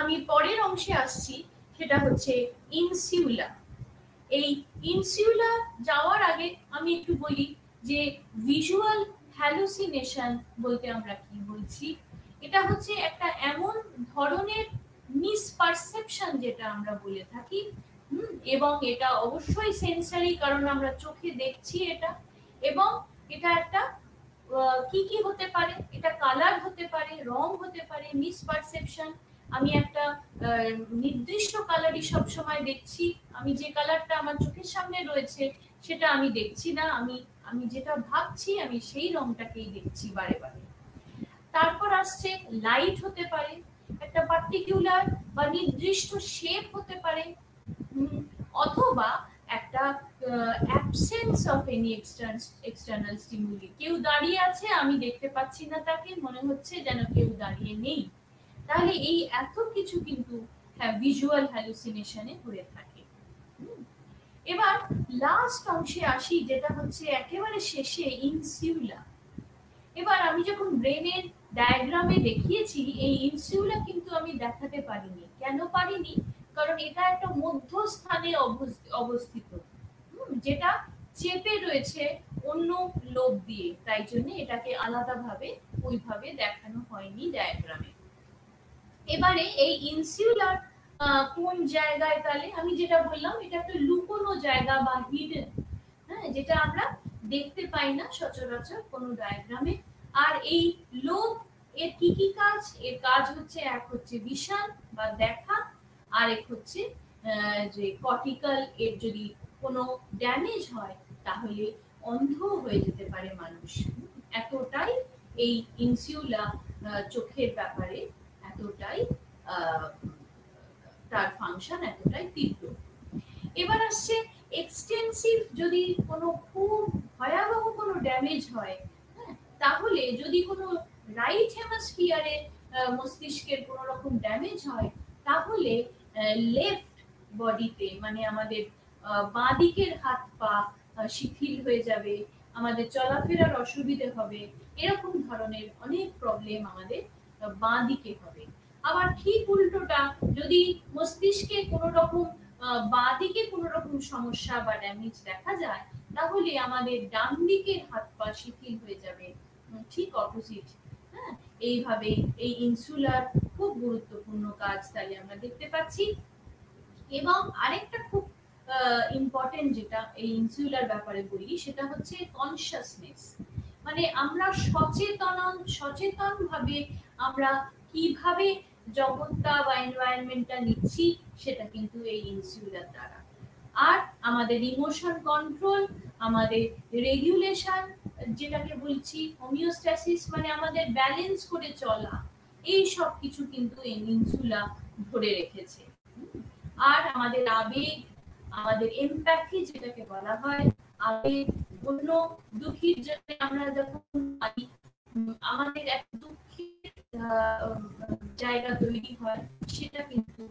আমি পরের অংশে আসছি, সেটা হচ্ছে ইনসিউলা। এই ইনসিউলা যাওয়ার আগে আমি একটু বলি যে ভিজুয়াল হ্যালুসিনেশন বলতে আমরা কি বলছি। এটা হচ্ছে একটা এমন ধরনের মিসপারসেপশন যেটা আমরা বলে থাকি, এবং এটা অবশ্যই সেন্সারি, কারণ আমরা চোখে দেখছি এটা, এবং এটা একটা কি কি হতে পারে, এটা কালার হতে পারে, রং হতে পারে, মিসপারসেপশন। আমি একটা নির্দিষ্ট কালারই সব সময় দেখছি, আমি যে কালারটা আমার চোখের সামনে রয়েছে সেটা আমি দেখছি না, আমি যেটা ভাবছি আমি সেই রংটাকেই দেখছি বারে বারে। তারপর আসছে লাইট হতে পারে, একটা পার্টিকুলার বা নির্দিষ্ট শেপ হতে পারে, অথবা একটা absence of any external stimuli. কেউ দাঁড়িয়ে আছে, আমি দেখতে পাচ্ছি না তাকে, মনে হচ্ছে যেন কেউ দাঁড়িয়ে নেই। তাহলে এই এত কিছু কিন্তু ভিজুয়াল হ্যালুসিনেশনে হয়ে থাকে। এবার লাস্ট অংশে আসি, যেটা হচ্ছে একেবারে শেষে, ইনসিউলা। এবার আমি যখন ব্রেনের ডায়াগ্রামে দেখিয়েছি, এই ইনসিউলা কিন্তু আমি দেখাতে পারিনি। কেন পারিনি? কারণ এটা একটা মধ্যস্থানে অবস্থিত, যেটা চেপে রয়েছে অন্য লোব দিয়ে, তাই জন্য এটাকে আলাদাভাবে ওইভাবে দেখানো হয়নি ডায়াগ্রামে। এবারে এই ইনসিউলার কোন জায়গায়, তাহলে আমি যেটা বললাম এটা একটা লুকোনো জায়গা বা হিডেন, হ্যাঁ, যেটা আমরা দেখতে পাই না সচরাচর কোনো ডায়াগ্রামে। আর এই লোব এর কি কি কাজ? এর কাজ হচ্ছে, এক হচ্ছে ভিশন বা দেখা, আর এক হচ্ছে যে কর্টিক্যাল, এর যদি কোনো ড্যামেজ হয় তাহলে অন্ধ হয়ে যেতে পারে মানুষ। এতটাই এই ইনসিউলা চোখের ব্যাপারে এতটাই তার ফাংশন এতটাই তীব্র। এবার আসছে এক্সটেন্সিভ, যদি কোনো খুব ভয়াবহ কোনো ড্যামেজ হয়, তাহলে যদি কোনো রাইট হেমিস্ফিয়ারে মস্তিষ্কের কোনো রকম ড্যামেজ হয়, তাহলে লেফট বডিতে, মানে আমাদের বাঁ দিকের হাত পা শিথিল হয়ে যাবে, আমাদের চলাফেরার অসুবিধে হবে, এরকম ধরনের অনেক প্রবলেম আমাদের বাঁ দিকে হবে। আবার ঠিক উল্টোটা, যদি মস্তিষ্কে কোনো রকম বাঁ দিকে কোনো রকম সমস্যা বা ড্যামেজ দেখা যায়, তাহলে আমাদের ডান দিকের হাত পা শিথিল হয়ে যাবে, ঠিক অপোজিট। হ্যাঁ, এইভাবে এই ইনসুলার খুব গুরুত্বপূর্ণ কাজ তাহলে আমরা দেখতে পাচ্ছি। এবং আরেকটা খুব ইম্পর্টেন্ট যেটা এই ইনসুলার ব্যাপারে বলি, সেটা হচ্ছে কনসিয়াসনেস। মানে আমরা সচেতন ভাবে আমরা কিভাবে জগৎটা বা এনভায়রনমেন্টটা নিচ্ছি, সেটা কিন্তু এই ইনসুলার দ্বারা। আর আমাদের ইমোশন কন্ট্রোল, আমাদের রেগুলেশন, যেটাকে বলছি হোমিওস্ট্যাসিস, মানে আমাদের ব্যালেন্স করে চলা, এই সব কিছু কিন্তু এই ইনসুলা ধরে রেখেছে। আর আমাদের আবেগ, আমাদের এমপ্যাথি যেটাকে বলা হয়, আবেগ, অন্য দুঃখীর জন্য আমরা যখন আমাদের এক দুঃখের জায়গা তৈরি হয়, সেটা কিন্তু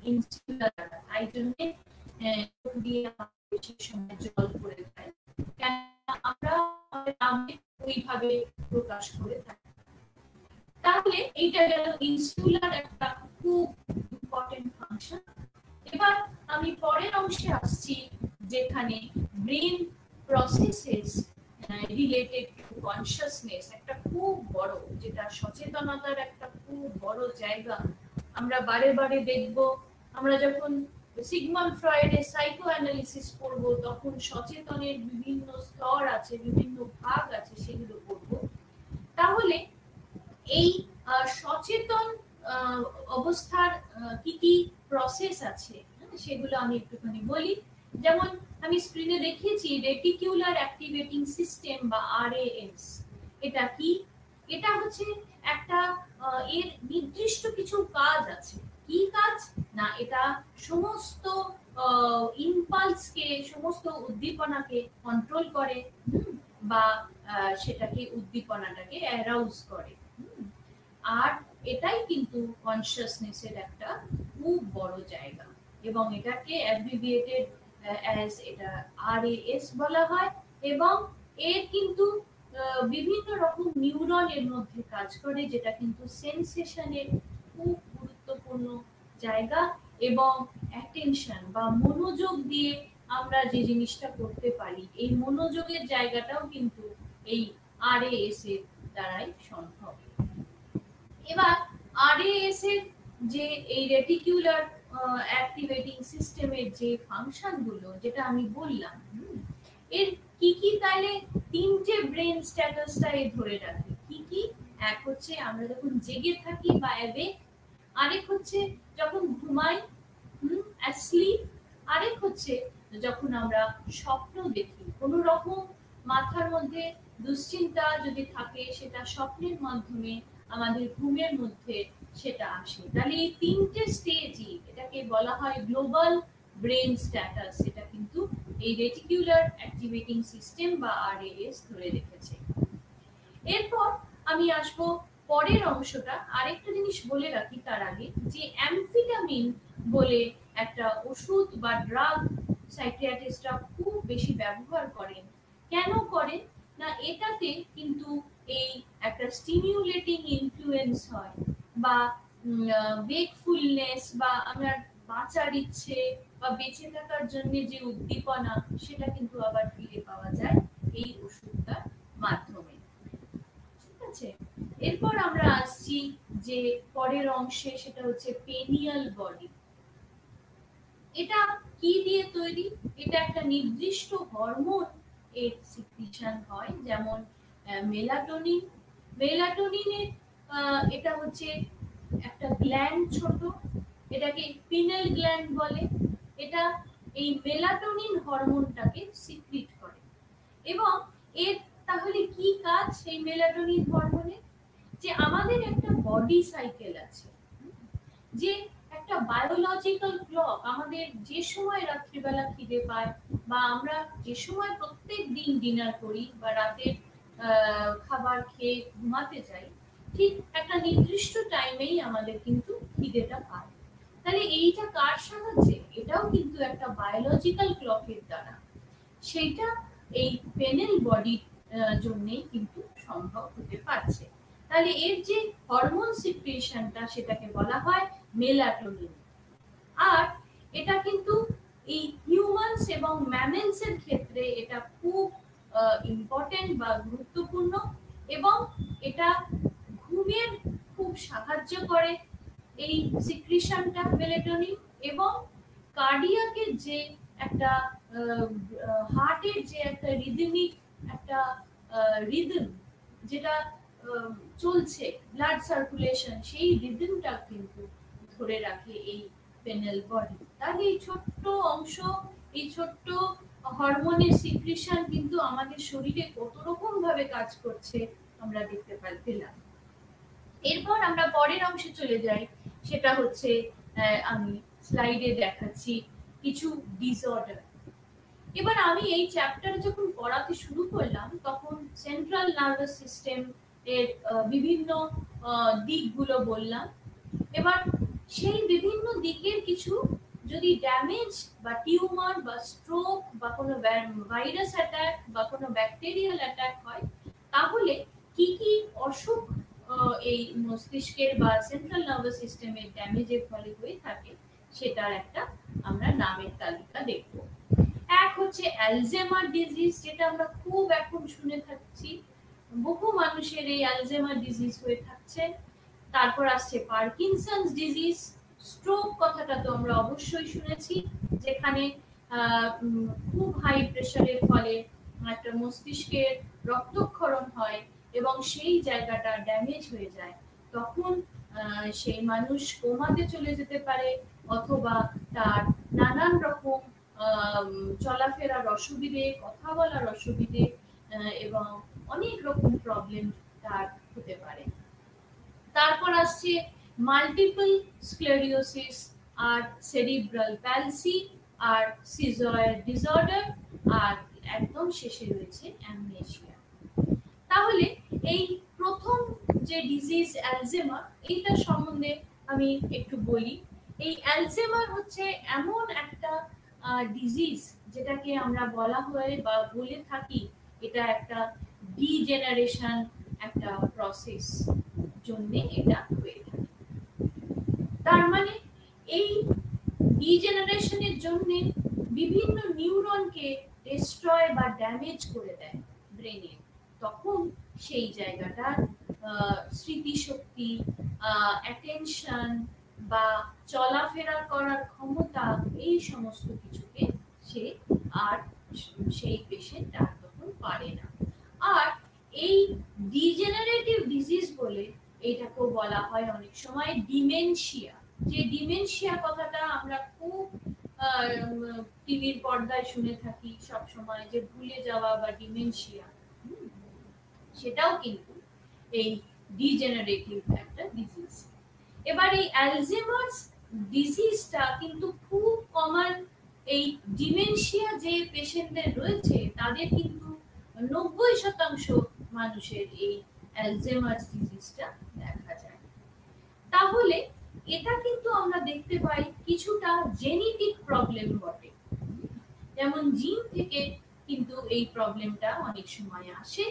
ইনসুলার দ্বারা। তাই জন্য দিয়ে বেশি সময় জল পড়ে যায়, কেন আমরা আবেগ ওইভাবে প্রকাশ করে থাকি। তাহলে এইটা গেল ইনসুলার একটা খুব ইম্পর্টেন্ট ফাংশন। এবার আমি পরের অংশে আসছি, যেখানে brain processes related to consciousness একটা খুব বড়, যেটা সচেতনতার একটা খুব বড় জায়গা। আমরা বারে বারে দেখব, আমরা যখন সিগমন্ড ফ্রয়েডের সাইকো অ্যানালিসিস পড়ব, তখন সচেতনের বিভিন্ন স্তর আছে, বিভিন্ন ভাগ আছে, সেগুলো পড়ব। তাহলে এই সচেতন অবস্থার কি কি প্রসেস আছে সেগুলো আমি একটুখানি বলি। যেমন আমি স্ক্রিনে দেখিয়েছি রেটিকুলার অ্যাক্টিভেটিং সিস্টেম বা আরএএস। এটা কি? এটা হচ্ছে একটা এর নির্দিষ্ট কিছু কাজ আছে। কি কাজ? না, এটা সমস্ত ইম্পালসকে, সমস্ত উদ্দীপনাকে কন্ট্রোল করে, বা সেটাকে উদ্দীপনাটাকে অ্যারাউজ করে। আর এটাই কিন্তু কনসিয়াসনেসের একটা খুব বড় জায়গা। এবং এটাকে অ্যাব্রিভিয়েটেড অ্যাজ এটা RAS বলা হয়। এবং এর কিন্তু বিভিন্ন রকম নিউরন এর মধ্যে কাজ করে, যেটা কিন্তু সেন্সেশনের খুব গুরুত্বপূর্ণ জায়গা, এবং অ্যাটেনশন বা মনোযোগ দিয়ে আমরা যে জিনিসটা করতে পারি, এই মনোযোগের জায়গাটাও কিন্তু এই RAS এর দ্বারাই সম্ভব। এবার RAS এর যে এই রেটিকুলার অ্যাক্টিভেটিং সিস্টেমের যে ফাংশন গুলো যেটা আমি বললাম, এর কি কি তাহলে তিনটে ব্রেন স্ট্যাটাসটা এ ধরে রাখে। কি কি? এক হচ্ছে আমরা যখন জেগে থাকি বা অ্যাওয়েক, আরেক হচ্ছে যখন ঘুমাই অ্যাসলিপ, আরেক হচ্ছে যখন আমরা স্বপ্ন দেখি। কোনো রকম মাথার মধ্যে দুশ্চিন্তা যদি থাকে, সেটা স্বপ্নের মাধ্যমে আমাদের ঘুমের মধ্যে সেটা আসে। তাহলে এই তিনটে স্টেজই এটাকে বলা হয় গ্লোবাল ব্রেন স্ট্যাটাস। এটা কিন্তু এই রেটিকুলার অ্যাক্টিভেটিং সিস্টেম বা RAS ধরে রেখেছে। এরপর আমি আসবো পরের অংশটা। আরেকটা জিনিস বলে রাখি তার আগে, যে অ্যামফেটামিন বলে একটা ওষুধ বা ড্রাগ সাইকিয়াট্রিস্টরা খুব বেশি ব্যবহার করেন। কেন করেন না, এটাতে কিন্তু এই একটা স্টিমিউলেটিং ইনফ্লুয়েন্স হয়, বা ওয়েকফুলনেস বা আমার বাঁচার ইচ্ছে বা বেঁচে থাকার জন্য যে উদ্দীপনা, সেটা কিন্তু আবার ফিরে পাওয়া যায় এই ওষুধটার মাধ্যমে। ঠিক আছে, এরপর আমরা আসছি যে পরের অংশে, সেটা হচ্ছে পেনিয়াল বডি। এটা কি দিয়ে তৈরি? এটা একটা নির্দিষ্ট হরমোন এর সিক্রিশন হয়, যেমন মেলাটোনিন। মেলাটোনিনের এটা হচ্ছে একটা গ্ল্যান্ড, ছোট, এটাকে পিনেল গ্ল্যান্ড বলে। এটা এই মেলাটোনিন হরমোনটাকে সিক্রিট করে। এবং এর তাহলে কি কাজ এই মেলাটোনিন হরমোনের? যে আমাদের একটা বডি সাইকেল আছে, যে একটা বায়োলজিক্যাল ক্লক, আমাদের যে সময় রাত্রিবেলা খিদে পায়, বা আমরা যে সময় প্রত্যেক দিন ডিনার করি বা রাতের খাবার খেয়ে ঘুমাতে যাই, ঠিক একটা নির্দিষ্ট টাইমেই আমাদের কিন্তু খিদেটা পায়। তাহলে এইটা কার সাহায্যে? এটাও কিন্তু একটা বায়োলজিক্যাল ক্লকের দ্বারা। সেইটা এই পেনেল বডির জন্যই কিন্তু সম্ভব হতে পারছে। তাহলে এর যে হরমোন সিক্রিয়েশনটা, সেটাকে বলা হয় মেলাটোনিন। আর এটা কিন্তু এই হিউম্যানস এবং ম্যামেলস এর ক্ষেত্রে এটা খুব ইম্পর্টেন্ট বা গুরুত্বপূর্ণ, এবং এটা ঘুমের খুব সাহায্য করে এই সিক্রিশনটা মেলাটোনিন। এবং কার্ডিয়াকের যে একটা হার্টের যে একটা রিদমিক একটা রিদম যেটা চলছে, ব্লাড সার্কুলেশন, সেই রিদমটা কিন্তু ধরে রাখে এই পেনেল বডি। তাহলে এই ছোট্ট অংশ, এই ছোট্ট হরমোনের সিক্রিশন কিন্তু আমাদের শরীরে কত রকম ভাবে কাজ করছে আমরা দেখতে পেলাম। এরপর আমরা পরের অংশে চলে যাই, সেটা হচ্ছে আমি স্লাইডে দেখাচ্ছি কিছু ডিসঅর্ডার। এবার আমি এই চ্যাপ্টার যখন পড়াতে শুরু করলাম, তখন সেন্ট্রাল নার্ভাস সিস্টেম এর বিভিন্ন দিকগুলো বললাম। এবার সেই বিভিন্ন দিকের কিছু যদি ড্যামেজ বা টিউমার বা স্ট্রোক বা কোনো ভাইরাস অ্যাটাক বা কোনো ব্যাকটেরিয়াল অ্যাটাক হয়, তাহলে কি কি অসুখ এই মস্তিষ্কের বা সেন্ট্রাল নার্ভাস সিস্টেমের ড্যামেজের ফলে হয়ে থাকে, সেটার একটা আমরা নামের তালিকা দেখব। এক হচ্ছে অ্যালঝেইমার ডিজিজ, যেটা আমরা খুব এখন শুনে থাকছি, বহু মানুষের এই অ্যালঝেইমার ডিজিজ হয়ে থাকছে। তারপর আসছে পার্কিনসন্স ডিজিজ। স্ট্রোক কথাটা তো আমরা অবশ্যই শুনেছি, যেখানে খুব হাই প্রেসারের ফলে একটা মস্তিষ্কের রক্তক্ষরণ হয় এবং সেই জায়গাটা ড্যামেজ হয়ে যায়, তখন সেই মানুষ কোমাতে চলে যেতে পারে, অথবা তার নানান রকম চলাফেরার অসুবিধে, কথা বলার অসুবিধে এবং অনেক রকম প্রবলেম তার হতে পারে। তারপর আসছে মাল্টিপল স্ক্লেরোসিস, আর সেরিব্রাল প্যালসি, আর সিজয়ের ডিসঅর্ডার, আর একদম শেষে রয়েছে অ্যামনেশিয়া। তাহলে এই প্রথম যে ডিজিজ অ্যালঝেইমার, এইটা সম্বন্ধে আমি একটু বলি। এই অ্যালঝেইমার হচ্ছে এমন একটা ডিজিজ যেটাকে আমরা বলা হয় বা বলে থাকি এটা একটা ডিজেনারেশন, একটা প্রসেস জন্য এটা হয়ে থাকে। তার মানে এই ডিজেনারেশনের জন্য বিভিন্ন নিউরনকে ডিস্ট্রয় বা ড্যামেজ করে দেয় ব্রেনে, তখন সেই জায়গাটার স্মৃতিশক্তি, অ্যাটেনশন বা চলাফেরা করার ক্ষমতা, এই সমস্ত কিছুকে সে আর সেই পেশেন্ট আর তখন পারে না। আর এই ডিজেনারেটিভ ডিজিজ বলে এটাকেও বলা হয় অনেক সময় ডিমেনশিয়া। যে ডিমেনশিয়া কথাটা আমরা খুব টিভির পর্দায় শুনে থাকি সব সময়, যে ভুলে যাওয়া বা ডিমেনশিয়া, সেটাও কিন্তু এই ডিজেনারেটিভ একটা ডিজিজ। এবার এই অ্যালঝেইমার্স ডিজিজটা কিন্তু খুব কমন। এই ডিমেনশিয়া যে পেশেন্টদের রয়েছে তাদের কিন্তু 90% মানুষের এই অ্যালঝেইমার্স ডিজিজটা দেখা যায়। তাহলে এটা কিন্তু আমরা দেখতে পাই কিছুটা জেনেটিক প্রবলেম বটে, যেমন জিন থেকে কিন্তু এই প্রবলেমটা অনেক সময় আসে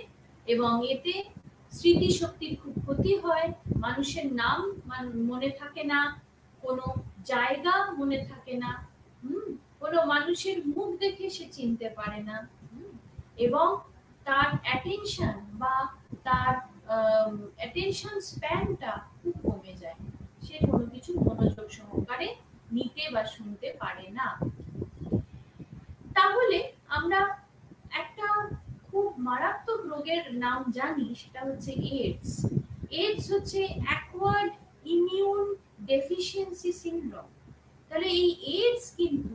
এবং এতে স্মৃতিশক্তির খুব ক্ষতি হয়, মানুষের নাম মনে থাকে না, কোনো জায়গা মনে থাকে না, কোনো মানুষের মুখ দেখে সে চিনতে পারে না, এবং তার অ্যাটেনশন বা তার অ্যাটেনশন স্প্যানটা খুব কমে যায়, সে কোনো কিছু মনোযোগ সহকারে নিতে বা শুনতে পারে না। তাহলে আমরা একটা খুব মারাত্মক রোগের নাম জানি, সেটা হচ্ছে এইডস। এইডস হচ্ছে অ্যাকোয়ার্ড ইমিউন ডেফিসিয়েন্সি সিনড্রোম। তাহলে এই এইডস কিন্তু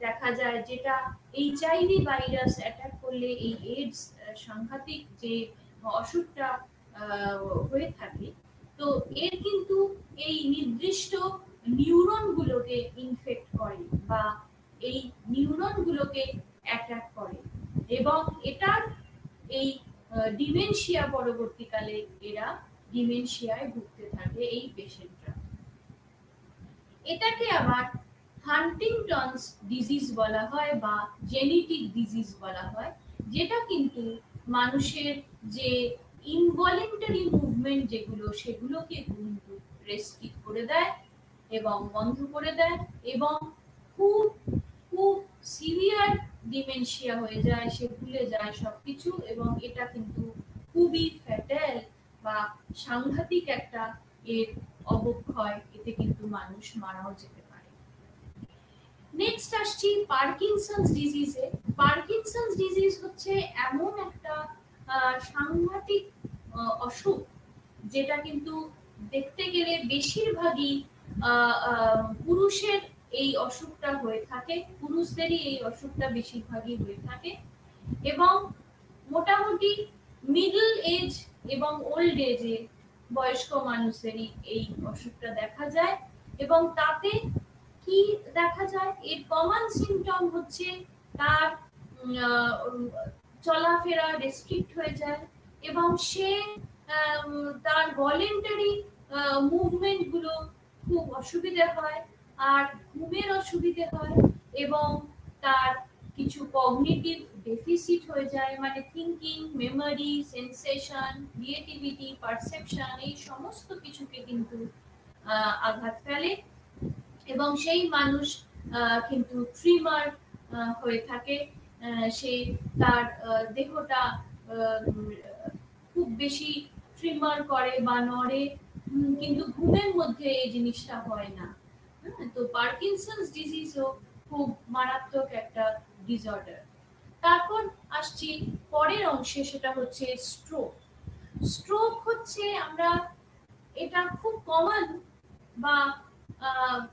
দেখা যায় যেটা এইচআইভি ভাইরাস অ্যাটাক করলে এই এইডস সাংঘাতিক যে অসুখটা হয়ে থাকে, তো এর কিন্তু এই নির্দিষ্ট নিউরনগুলোকে ইনফেক্ট করে বা এই নিউরনগুলোকে অ্যাটাক করে, এবং এটার এই ডিমেনশিয়া পরবর্তীকালে এরা ডিমেনশিয়ায় ভুগতে থাকে এই পেশেন্টরা। এটাকে আবার হান্টিংটনস ডিজিজ বলা হয় বা জেনেটিক ডিজিজ বলা হয়, যেটা কিন্তু মানুষের যে ইনভলিন্টারি মুভমেন্ট যেগুলো সেগুলোকে কিন্তু রেস্ট্রিক্ট করে দেয় এবং বন্ধ করে দেয়, এবং খুব খুব সিভিয়ার ডিমেনশিয়া হয়ে যায়, সে ভুলে যায় সবকিছু, এবং এটা কিন্তু খুবই ফ্যাটাল বা সাংঘাতিক একটা এর অবক্ষয়, এতে কিন্তু মানুষ মারাও যেতে পারে। নেক্সট আসছি পার্কিনসন্স ডিজিজে। পার্কিনসন্স ডিজিজ হচ্ছে এমন একটা সাংঘাতিক অসুখ যেটা কিন্তু দেখতে গেলে বেশিরভাগই পুরুষের এই অসুখটা হয়ে থাকে, পুরুষদেরই এই অসুখটা বেশিরভাগই হয়ে থাকে, এবং মোটামুটি মিডল এজ এবং ওল্ড এজে বয়স্ক মানুষেরই এই অসুখটা দেখা যায়। এবং তাতে কি দেখা যায়, এর কমন সিমটম হচ্ছে তার চলাফেরা রেস্ট্রিক্ট হয়ে যায়, এবং সে তার ভলেন্টারি মুভমেন্ট গুলো খুব অসুবিধে হয়, আর ঘুমের অসুবিধে হয়, এবং তার কিছু কগনিটিভ ডেফিসিট হয়ে যায়, মানে thinking, memory, sensation, creativity, perception, এই সমস্ত কিছুকে কিন্তু আঘাত ফেলে, এবং সেই মানুষ কিন্তু ট্রিমার হয়ে থাকে, সে তার দেহটা খুব বেশি ট্রিমার করে বা নড়ে, কিন্তু ঘুমের মধ্যে এই জিনিসটা হয় না। তো পার্কিনসন্স ডিজিজও খুব মারাত্মক একটা ডিসঅর্ডার। তারপর আসছি পরের অংশে, সেটা হচ্ছে স্ট্রোক। স্ট্রোক হচ্ছে আমরা এটা খুব কমন বা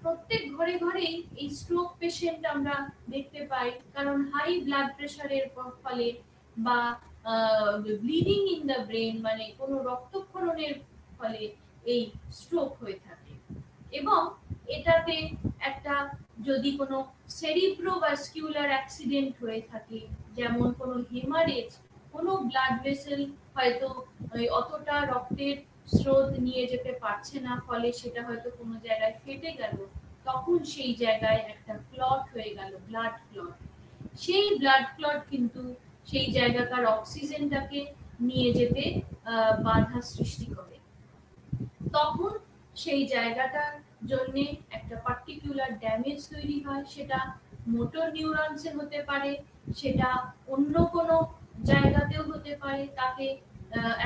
প্রত্যেক ঘরে ঘরেই এই স্ট্রোক পেশেন্ট আমরা দেখতে পাই, কারণ হাই ব্লাড প্রেশারের ফলে বা ব্লিডিং ইন দ্য ব্রেন, মানে কোনো রক্তক্ষরণের ফলে এই স্ট্রোক হয়ে থাকে। এবং এটাতে একটা যদি কোনো সেরিব্রোভাস্কুলার অ্যাক্সিডেন্ট হয়ে থাকে, যেমন কোনো হেমারেজ, কোনো ব্লাড ভেসেল হয়তো অতটা রক্তের স্রোত নিয়ে যেতে পারছে না, ফলে সেটা হয়তো কোনো জায়গায় ফেটে গেল, তখন সেই জায়গায় একটা ক্লট হয়ে গেল, ব্লাড ক্লট। সেই ব্লাড ক্লট কিন্তু সেই জায়গাকার অক্সিজেনটাকে নিয়ে যেতে বাধা সৃষ্টি করে। তখন সেই জায়গাটার জন্য একটা পার্টিকুলার ড্যামেজ তৈরি হয়। সেটা মোটর নিউরনসে হতে পারে, সেটা অন্য কোনো জায়গাতেও হতে পারে। তাকে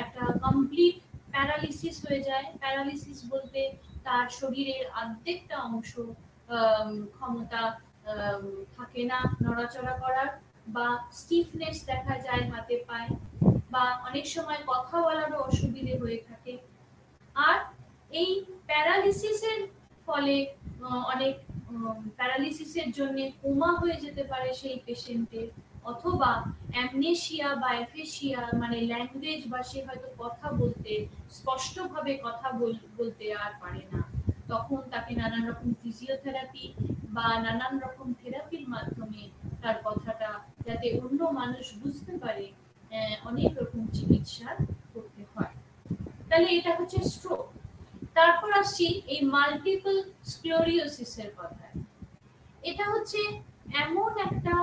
একটা কমপ্লিট প্যারালিসিস হয়ে যায়। প্যারালিসিস বলতে তার শরীরের অর্ধেকটা অংশ ক্ষমতা থাকে না নড়াচড়া করার, বা স্টিফনেস দেখা যায় হাতে পায়ে, বা অনেক সময় কথা বলারও অসুবিধে হয়ে থাকে। আর এই প্যারালিসিসের ফলে অনেক প্যারালিসিসের জন্য কোমা হয়ে যেতে পারে সেই পেশেন্টের, অথবা অ্যামনেশিয়া বা এফেশিয়া, মানে ল্যাঙ্গুয়েজ, বা সে হয়তো কথা বলতে স্পষ্টভাবে কথা বলতে আর পারে না। তখন তাকে নানান রকম ফিজিওথেরাপি বা নানান রকম থেরাপির মাধ্যমে তার কথাটা যাতে অন্য মানুষ বুঝতে পারে অনেক রকম চিকিৎসা করতে হয়। তাহলে এটা হচ্ছে স্ট্রোক। তারপর আসছি এই মাল্টিপল স্ক্লেরোসিসের কথা। এটা হচ্ছে এমন একটা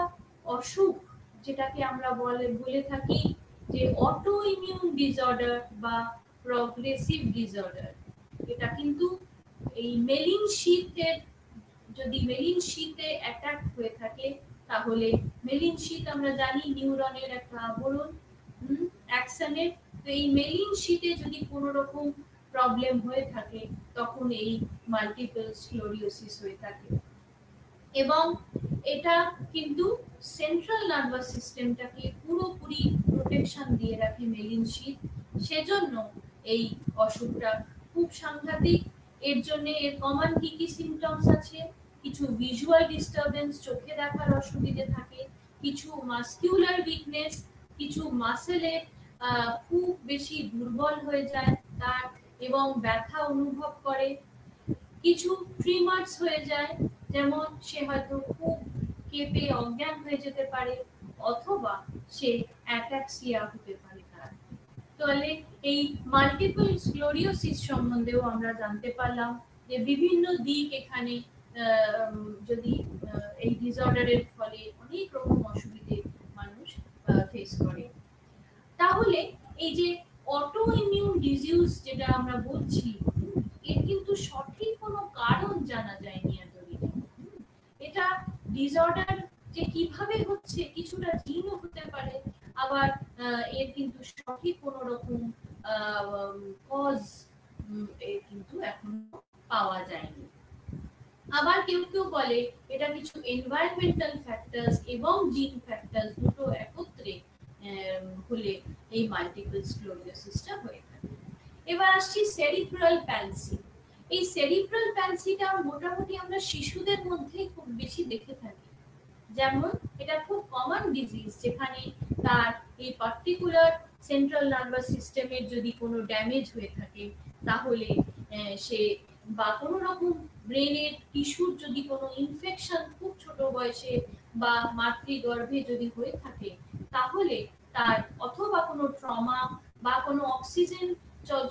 অসুখ যেটাকে আমরা বলে থাকি যে অটো ইমিউন ডিসঅর্ডার বা প্রগ্রেসিভ ডিসঅর্ডার। এটা কিন্তু এই মেলিন শীতের, যদি মেলিন শীতে অ্যাটাক হয়ে থাকে, তাহলে মেলিন শীত আমরা জানি নিউরনের একটা আবরণ অ্যাকশনের। তো এই মেলিন শীতে যদি কোনো রকম প্রবলেম হয়ে থাকে, তখন এই মাল্টিপল স্ক্লেরোসিস হয়ে থাকে। এবং এটা কিন্তু সেন্ট্রাল নার্ভাস সিস্টেমটাকে পুরোপুরি প্রোটেকশন দিয়ে রাখে মেলিন শীত। সেজন্য এই অসুখটা খুব সাংঘাতিক। এর জন্য এর কমন কি কি সিমটমস আছে? কিছু ভিজুয়াল ডিস্টারবেন্স, চোখে দেখার অসুবিধে থাকে, কিছু মাসকিউলার উইকনেস, কিছু মাসেলের খুব বেশি দুর্বল হয়ে যায় তার এবং ব্যথা অনুভব করে, কিছু ট্রিমার্স হয়ে যায়, যেমন সে হয়তো খুব কেঁপে অজ্ঞান হয়ে যেতে পারে, অথবা সে অ্যাটাক্সিয়া হতে পারে তার। তাহলে এই মাল্টিপল স্ক্লেরোসিস সম্বন্ধেও আমরা জানতে পারলাম যে বিভিন্ন দিক এখানে যদি এই ডিসঅর্ডারের ফলে অনেক রকম অসুবিধে মানুষ ফেস করে। তাহলে এই যে অটো ইমিউন ডিজিজ যেটা আমরা বলছি, এর কিন্তু সঠিক কোনো কারণ জানা যায়নি এতদিন। এটা ডিসঅর্ডার যে কিভাবে হচ্ছে, কিছুটা জিনও হতে পারে, আবার এর কিন্তু সঠিক কোনো রকম কজ এর কিন্তু এখনো পাওয়া যায়নি। আবার কেউ কেউ বলে এটা কিছু এনভায়রনমেন্টাল ফ্যাক্টরস এবং জিন ফ্যাক্টরস দুটো একত্রে হলে এই মাল্টিপল স্ক্লেরোসিসটা হয়ে থাকে। এবার আসছি সেরিব্রাল প্যালসি। এই সেরিব্রাল প্যালসিটা মোটামুটি আমরা শিশুদের মধ্যেই খুব বেশি দেখে থাকি। যেমন এটা খুব কমন ডিজিজ, যেখানে তার এই পার্টিকুলার সেন্ট্রাল নার্ভাস সিস্টেমের যদি কোনো ড্যামেজ হয়ে থাকে, তাহলে সে বা কোনো রকম ব্রেনের টিস্যুর যদি কোনো ইনফেকশন খুব ছোট বয়সে বা মাতৃগর্ভে যদি হয়ে থাকে, তাহলে তার অথবা কোনো ট্রমা বা কোনো অক্সিজেন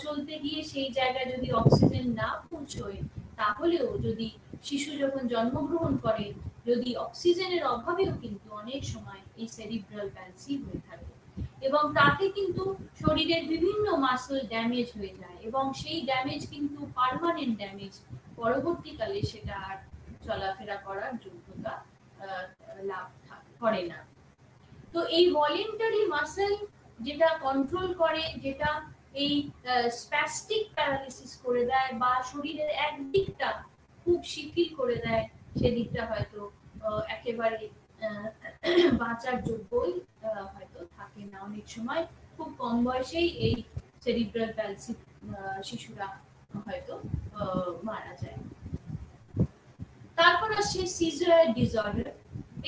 চলতে গিয়ে সেই জায়গায় যদি অক্সিজেন না পৌঁছয়, তাহলেও যদি শিশু যখন জন্মগ্রহণ করে, যদি অক্সিজেনের অভাবেও কিন্তু অনেক সময় এই সেরিব্রাল প্যালসি হয়ে থাকে, এবং তাতে কিন্তু শরীরের বিভিন্ন মাসল ড্যামেজ হয়ে যায়, এবং সেই ড্যামেজ কিন্তু পার্মানেন্ট ড্যামেজ, পরবর্তীকালে সেটা আর চলাফেরা করার যোগ্যতা লাভ করে না। তো এই ভলিউন্টারি মাসল যেটা কন্ট্রোল করে, যেটা এই স্প্যাস্টিক প্যারালিসিস করে দেয় বা শরীরের একদিকটা খুব শিথিল করে দেয়, সেদিকটা হয়তো একেবারে বাঁচার যোগ্যই হয়তো থাকে না। অনেক সময় খুব কম বয়সেই এই সেরিব্রাল প্যালসি শিশুরা হয়তো মারা যায়। তারপর আসছে সিজার ডিসঅর্ডার।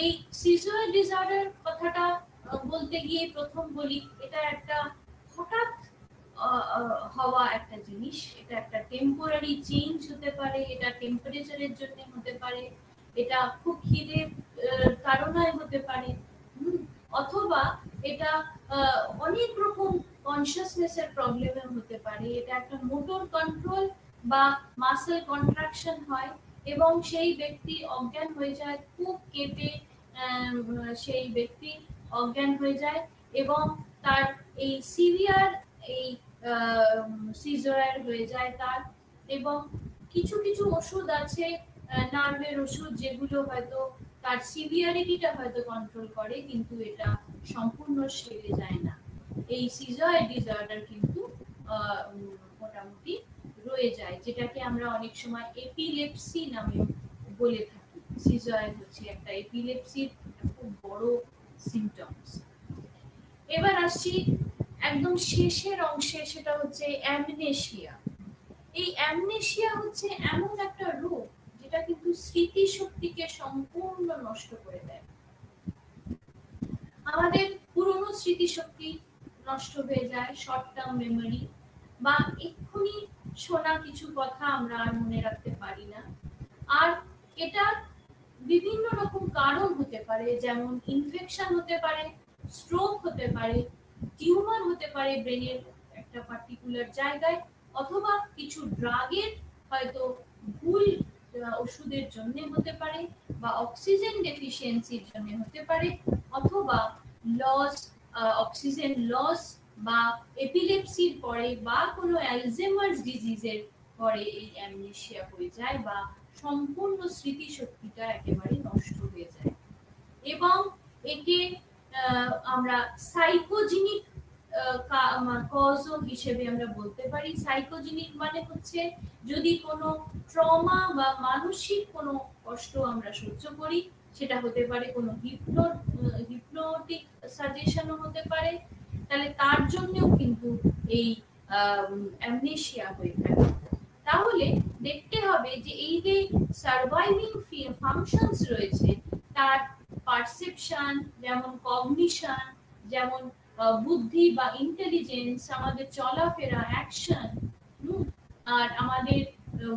এই সিজার ডিসঅর্ডার কথাটা বলতে গিয়ে প্রথম বলি, এটা একটা হঠাৎ হওয়া একটা জিনিস। এটা একটা টেম্পোরারি চেঞ্জ হতে পারে, এটা টেম্পারেচারের জন্য হতে পারে, এটা খুব খিদে কারণে হতে পারে, অথবা এটা অনেক রকম কনসিয়াসনেসের প্রবলেমে হতে পারে। এটা একটা মোটর কন্ট্রোল বা মাসল কন্ট্রাকশন হয়, এবং সেই ব্যক্তি অজ্ঞান হয়ে যায়, খুব কেঁপে সেই ব্যক্তি অজ্ঞান হয়ে যায় এবং তার এই সিভিয়ার এই সিজার হয়ে যায় তার। এবং কিছু কিছু ওষুধ আছে, নার্ভের ওষুধ, যেগুলো হয়তো তার সিভিয়ারিটিটা হয়তো কন্ট্রোল করে, কিন্তু এটা সম্পূর্ণ সেরে যায় না। এই সিজার ডিসঅর্ডার কিন্তু মোটামুটি রয়ে যায়, যেটাকে আমরা অনেক সময় এপিলেপসি নামে বলে থাকি। সিজার হচ্ছে একটা এপিলেপসির খুব বড় সিমটমস। এবার আসছি একদম শেষের অংশে, সেটা হচ্ছে অ্যামনেশিয়া। এই অ্যামনেশিয়া হচ্ছে এমন একটা রোগ যেটা কিন্তু স্মৃতিশক্তিকে সম্পূর্ণ নষ্ট করে দেয়। আমাদের পুরনো স্মৃতিশক্তি নষ্ট হয়ে যায়, শর্ট টার্ম মেমোরি, বা এক্ষুনি শোনা কিছু কথা আমরা আর মনে রাখতে পারি না। আর এটা বিভিন্ন রকম কারণ হতে পারে, যেমন ইনফেকশন হতে পারে, স্ট্রোক হতে পারে, টিউমার হতে পারে ব্রেনের একটা পার্টিকুলার জায়গায়, অথবা কিছু ড্রাগের হয়তো ভুল ওষুধের জন্য হতে পারে, বা অক্সিজেন ডেফিসিয়েন্সির জন্য হতে পারে, অথবা লস অক্সিজেন লস বা এপিলেপসির পরে বা কোনো অ্যালজাইমার্স ডিজিজের পরে এই অ্যামনেশিয়া হয়ে যায়, বা সম্পূর্ণ স্মৃতিশক্তিটা একেবারে নষ্ট হয়ে যায়। এবং একে আমরা সাইকোজেনিক কজ হিসেবে আমরা বলতে পারি। সাইকোজেনিক মানে হচ্ছে যদি কোনো ট্রমা বা মানসিক কোনো কষ্ট আমরা সহ্য করি, সেটা হতে পারে কোনো হিপনোটিক সাজেশনও হতে পারে, তাহলে তার জন্যও কিন্তু এই অ্যামনেশিয়া হয়ে থাকে। তাহলে দেখতে হবে যে এই যে সার্ভাইভিং ফাংশনস রয়েছে, তার পারসেপশন, যেমন কগনিশন, যেমন বুদ্ধি বা ইন্টেলিজেন্স, আমাদের চলাফেরা, অ্যাকশন, আর আমাদের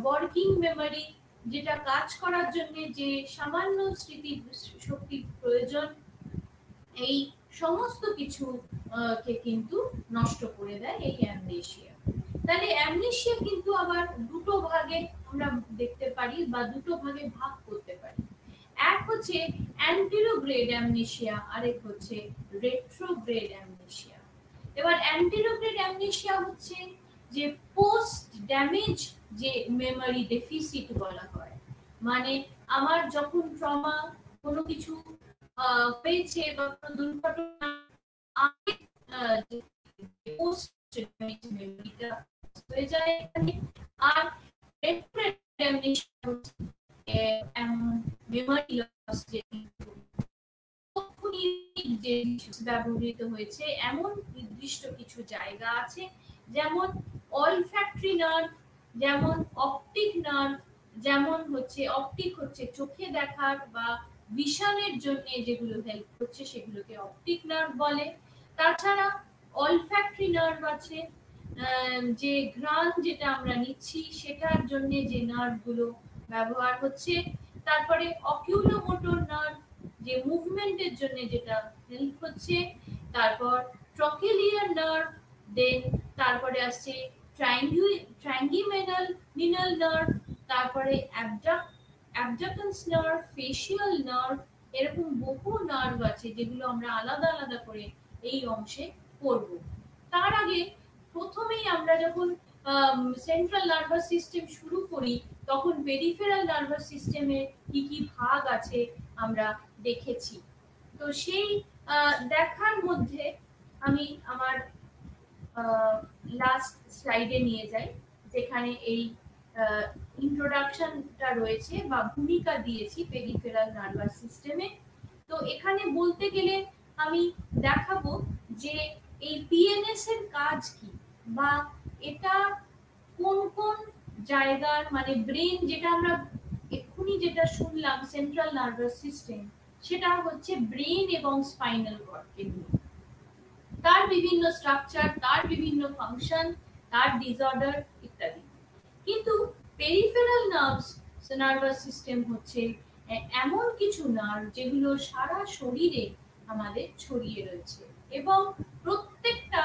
ওয়ার্কিং মেমোরি, যেটা কাজ করার জন্য যে সামান্য স্মৃতি শক্তির প্রয়োজন, এই সমস্ত কিছু কে কিন্তু নষ্ট করে দেয় এই অ্যামনেশিয়া। তাহলে অ্যামনেশিয়া কিন্তু আবার দুটো ভাগে আমরা দেখতে পারি, বা দুটো ভাগে ভাগ করতে পারি। এক হচ্ছে অ্যান্টেরোগ্রেড অ্যামনেশিয়া, আরেক হচ্ছে রেট্রোগ্রেড অ্যামনেশিয়া। এবার অ্যান্টেরোগ্রেড অ্যামনেশিয়া হচ্ছে যে পোস্ট ড্যামেজ যে মেমোরি ডেফিসিট বলা হয়, মানে আমার যখন ট্রমা কোনো কিছু হয়েছে বা কোনো দুর্ঘটনা, পোস্ট ড্যামেজ মেমোরিটা হয়ে যায়। আর রেট্রোগ্রেড অ্যামনেশিয়া হচ্ছে মেমোরি লস, যে ব্যবহৃত হয়েছে এমন নির্দিষ্ট কিছু জায়গা আছে, যেমন অলফ্যাক্টরি নার্ভ, যেমন অপটিক নার্ভ, যেমন হচ্ছে অপটিক হচ্ছে চোখে দেখার বা ভিশনের জন্য যেগুলো হেল্প করছে সেগুলোকে অপটিক নার্ভ বলে। তাছাড়া অলফ্যাক্টরি নার্ভ আছে, যে ঘ্রাণ যেটা আমরা নিচ্ছি সেটার জন্য যে নার্ভগুলো ব্যবহার হচ্ছে। তারপরে অকিউলোমোটর নার্ভ, যে মুভমেন্টের জন্য যেটা হেল্প হচ্ছে। তারপর ট্রকেলিয়ার নার্ভ, দেন তারপরে আসছে ট্রাইঙ্গিমিনাল নার্ভ, তারপরে অ্যাবডাকন্স নার্ভ, ফেশিয়াল নার্ভ, এরকম বহু নার্ভ আছে যেগুলো আমরা আলাদা আলাদা করে এই অংশে পড়ব। তার আগে প্রথমেই আমরা যখন সেন্ট্রাল নার্ভাস সিস্টেম শুরু করি, তখন পেরিফেরাল নার্ভাস সিস্টেমের কি কি ভাগ আছে আমরা দেখেছি। তো সেই দেখার মধ্যে আমি আমার লাস্ট স্লাইডে নিয়ে যাই, যেখানে এই ইন্ট্রোডাকশনটা রয়েছে বা ভূমিকা দিয়েছি পেরিফেরাল নার্ভাস সিস্টেমে। তো এখানে বলতে গেলে আমি দেখাবো যে এই পিএনএস এর কাজ কি, বা এটা কোন কোন জায়গার, মানে ব্রেন, যেটা আমরা এক্ষুনি যেটা শুনলাম সেন্ট্রাল নার্ভাস সিস্টেম, সেটা হচ্ছে ব্রেন এবং স্পাইনাল কর্ডকে নিয়ে, তার বিভিন্ন স্ট্রাকচার, তার বিভিন্ন ফাংশন, তার ডিসঅর্ডার ইত্যাদি। কিন্তু পেরিফেরাল নার্ভাস সিস্টেম হচ্ছে এমন কিছু নার্ভ যেগুলো সারা শরীরে আমাদের ছড়িয়ে রয়েছে, এবং প্রত্যেকটা